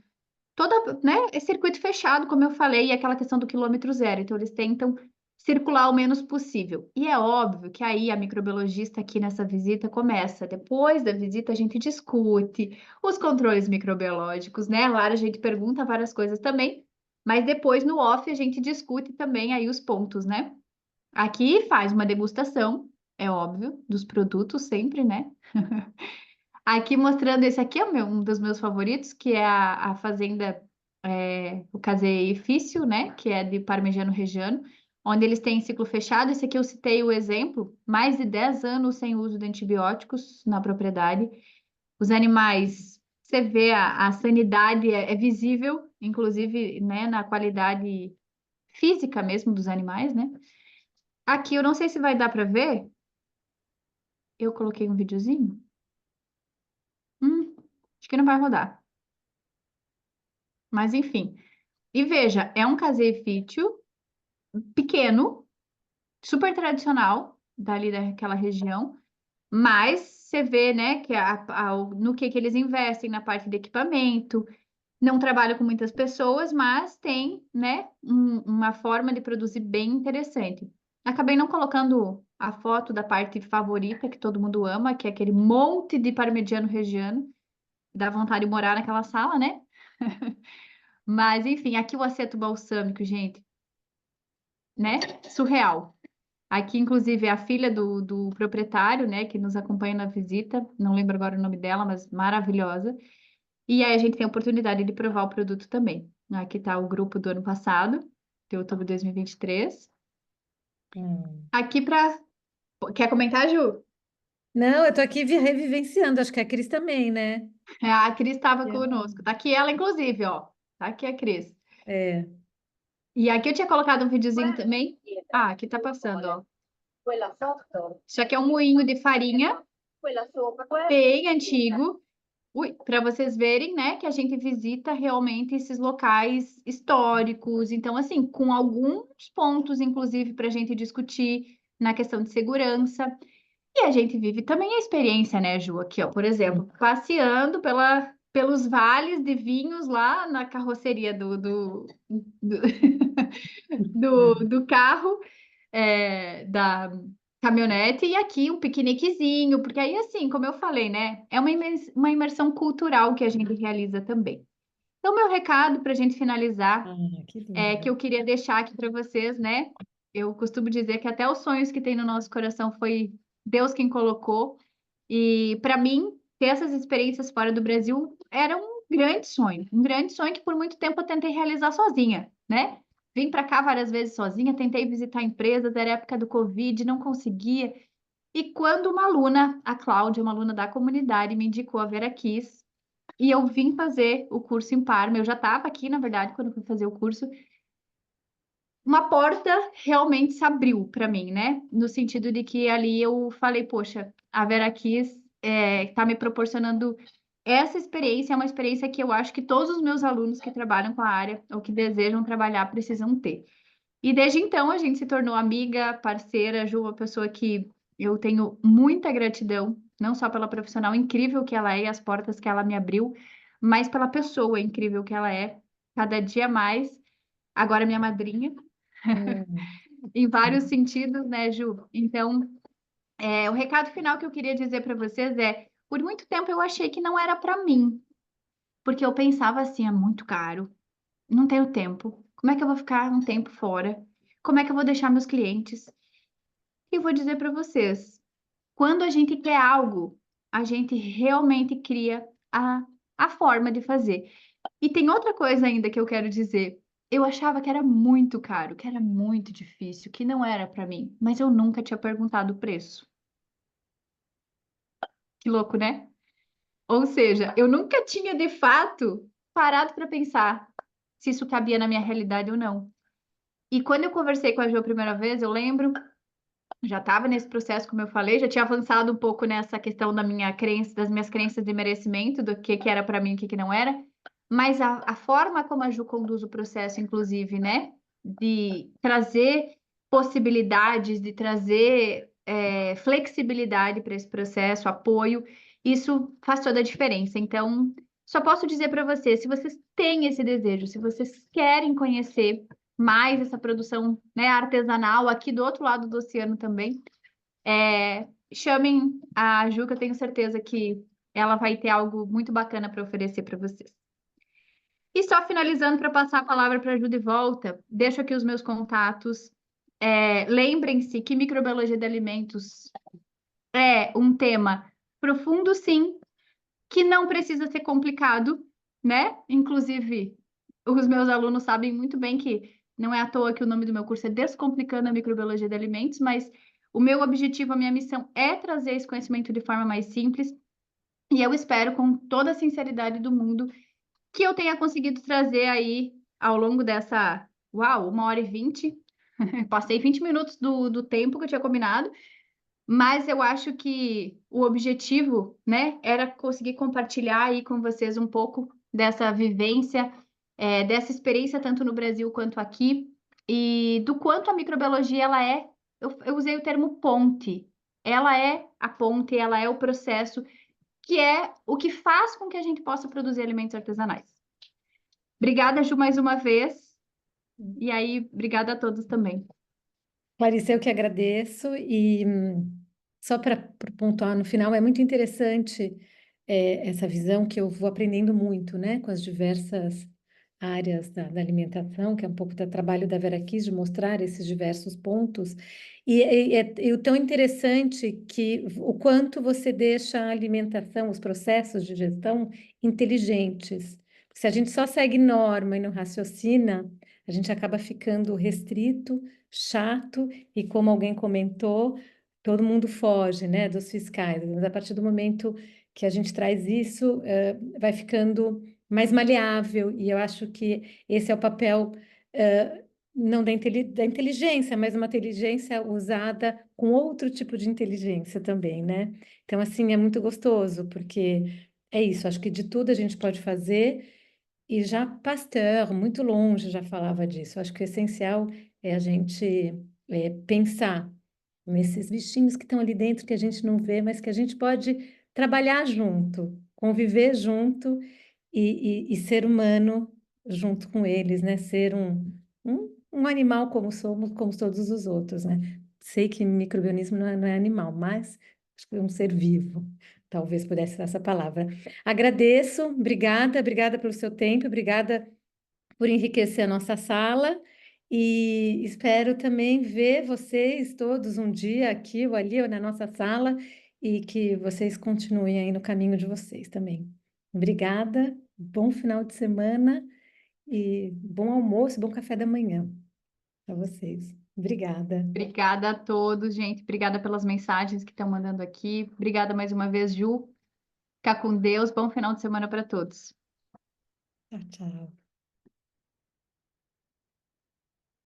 toda, né, esse circuito fechado, como eu falei, e aquela questão do quilômetro zero. Então, eles tentam circular o menos possível. E é óbvio que aí a microbiologista aqui nessa visita começa. Depois da visita, a gente discute os controles microbiológicos, né? Lá a gente pergunta várias coisas também, mas depois no off a gente discute também aí os pontos, né? Aqui faz uma degustação, é óbvio, dos produtos sempre, né? Aqui mostrando, esse aqui é um dos meus favoritos, que é a fazenda, o Caseificio, né? Que é de Parmigiano Reggiano, onde eles têm ciclo fechado. Esse aqui eu citei o exemplo, mais de 10 anos sem uso de antibióticos na propriedade. Os animais, você vê a sanidade é visível, inclusive, né, na qualidade física mesmo dos animais, né? Aqui eu não sei se vai dar para ver, eu coloquei um videozinho. Acho que não vai rodar, mas enfim. E veja, é um caseificio pequeno, super tradicional, dali daquela região, mas você vê, né, que no que eles investem na parte de equipamento, não trabalha com muitas pessoas, mas tem, né, uma forma de produzir bem interessante. Acabei não colocando a foto da parte favorita, que todo mundo ama, que é aquele monte de parmegiano reggiano, dá vontade de morar naquela sala, né? Mas, enfim, aqui o aceto balsâmico, gente, né? Surreal. Aqui, inclusive, é a filha do proprietário, né, que nos acompanha na visita, não lembro agora o nome dela, mas maravilhosa. E aí a gente tem a oportunidade de provar o produto também. Aqui está o grupo do ano passado, de outubro de 2023. Hum. Aqui para. Quer comentar, Ju? Não, eu tô aqui revivenciando, acho que a Cris também, né? A Cris estava É. conosco. Tá aqui ela, inclusive, ó. Tá aqui a Cris. É. E aqui eu tinha colocado um videozinho também. Ah, aqui tá passando, ó. Isso aqui é um moinho de farinha, bem antigo. Para vocês verem, né, que a gente visita realmente esses locais históricos. Então, assim, com alguns pontos, inclusive, para a gente discutir na questão de segurança. E a gente vive também a experiência, né, Ju? Aqui, ó, por exemplo, passeando pelos vales de vinhos lá na carroceria do, do carro, da caminhonete, e aqui um piqueniquezinho, porque aí, assim, como eu falei, né, é uma imersão cultural que a gente realiza também. Então, meu recado para a gente finalizar Ah, que é lindo. que eu queria deixar aqui para vocês, né? Eu costumo dizer que até os sonhos que tem no nosso coração foi Deus quem colocou. E para mim, ter essas experiências fora do Brasil era um grande sonho que por muito tempo eu tentei realizar sozinha, né? Vim para cá várias vezes sozinha, tentei visitar empresas, era época do Covid, não conseguia. E quando uma aluna, a Cláudia, uma aluna da comunidade, me indicou a Vera Kiss, e eu vim fazer o curso em Parma, eu já estava aqui, na verdade, quando eu fui fazer o curso, uma porta realmente se abriu para mim, né? No sentido de que ali eu falei, poxa, a Vera Kiss está me proporcionando essa experiência, é uma experiência que eu acho que todos os meus alunos que trabalham com a área ou que desejam trabalhar precisam ter. E desde então a gente se tornou amiga, parceira, Ju, uma pessoa que eu tenho muita gratidão, não só pela profissional incrível que ela é e as portas que ela me abriu, mas pela pessoa incrível que ela é, cada dia mais. Agora minha madrinha Hum. em vários sentidos, né, Ju? Então, o recado final que eu queria dizer para vocês é: por muito tempo eu achei que não era para mim, porque eu pensava assim, é muito caro, não tenho tempo. Como é que eu vou ficar um tempo fora? Como é que eu vou deixar meus clientes? E vou dizer para vocês, quando a gente quer algo, a gente realmente cria a forma de fazer. E tem outra coisa ainda que eu quero dizer. Eu achava que era muito caro, que era muito difícil, que não era para mim, mas eu nunca tinha perguntado o preço. Que louco, né? Ou seja, eu nunca tinha de fato parado para pensar se isso cabia na minha realidade ou não. E quando eu conversei com a Jo a primeira vez, eu lembro, já estava nesse processo, como eu falei, já tinha avançado um pouco nessa questão da minha crença, das minhas crenças de merecimento, do que era para mim e o que, que não era. Mas a forma como a Ju conduz o processo, inclusive, né? De trazer possibilidades, de trazer flexibilidade para esse processo, apoio, isso faz toda a diferença. Então, só posso dizer para vocês, se vocês têm esse desejo, se vocês querem conhecer mais essa produção, né, artesanal aqui do outro lado do oceano também, chamem a Ju, que eu tenho certeza que ela vai ter algo muito bacana para oferecer para vocês. E só finalizando para passar a palavra para a Ju de volta, deixo aqui os meus contatos. Lembrem-se que microbiologia de alimentos é um tema profundo, sim, que não precisa ser complicado, né? Inclusive, os meus alunos sabem muito bem que não é à toa que o nome do meu curso é Descomplicando a Microbiologia de Alimentos, mas o meu objetivo, a minha missão é trazer esse conhecimento de forma mais simples, e eu espero, com toda a sinceridade do mundo, que eu tenha conseguido trazer aí ao longo dessa, 1h20. Passei 20 minutos do tempo que eu tinha combinado, mas eu acho que o objetivo, né, era conseguir compartilhar aí com vocês um pouco dessa vivência, dessa experiência tanto no Brasil quanto aqui, e do quanto a microbiologia ela é, eu usei o termo ponte. Ela é a ponte, ela é o processo que é o que faz com que a gente possa produzir alimentos artesanais. Obrigada, Ju, mais uma vez. E aí, obrigada a todos também. Clarice, eu que agradeço e só para pontuar no final, é muito interessante essa visão que eu vou aprendendo muito, né, com as diversas áreas da alimentação, que é um pouco do trabalho da Vera Kiss, de mostrar esses diversos pontos. E o tão interessante que o quanto você deixa a alimentação, os processos de gestão inteligentes. Se a gente só segue norma e não raciocina, a gente acaba ficando restrito, chato e, como alguém comentou, todo mundo foge, né, dos fiscais, mas a partir do momento que a gente traz isso, vai ficando mais maleável, e eu acho que esse é o papel, não da inteligência, mas uma inteligência usada com outro tipo de inteligência também, né? Então, assim, é muito gostoso, porque é isso, acho que de tudo a gente pode fazer, e já Pasteur, muito longe, já falava disso. Acho que o essencial é a gente pensar nesses bichinhos que estão ali dentro, que a gente não vê, mas que a gente pode trabalhar junto, conviver junto e ser humano junto com eles, né? Ser um animal como somos, como todos os outros, né? Sei que microbionismo não é animal, mas acho que é um ser vivo. Talvez pudesse ser essa palavra. Agradeço, obrigada pelo seu tempo, obrigada por enriquecer a nossa sala e espero também ver vocês todos um dia aqui ou ali ou na nossa sala e que vocês continuem aí no caminho de vocês também. Obrigada, bom final de semana e bom almoço, bom café da manhã para vocês. Obrigada. Obrigada a todos, gente. Obrigada pelas mensagens que estão mandando aqui. Obrigada mais uma vez, Ju. Fica com Deus. Bom final de semana para todos. Tchau, tchau.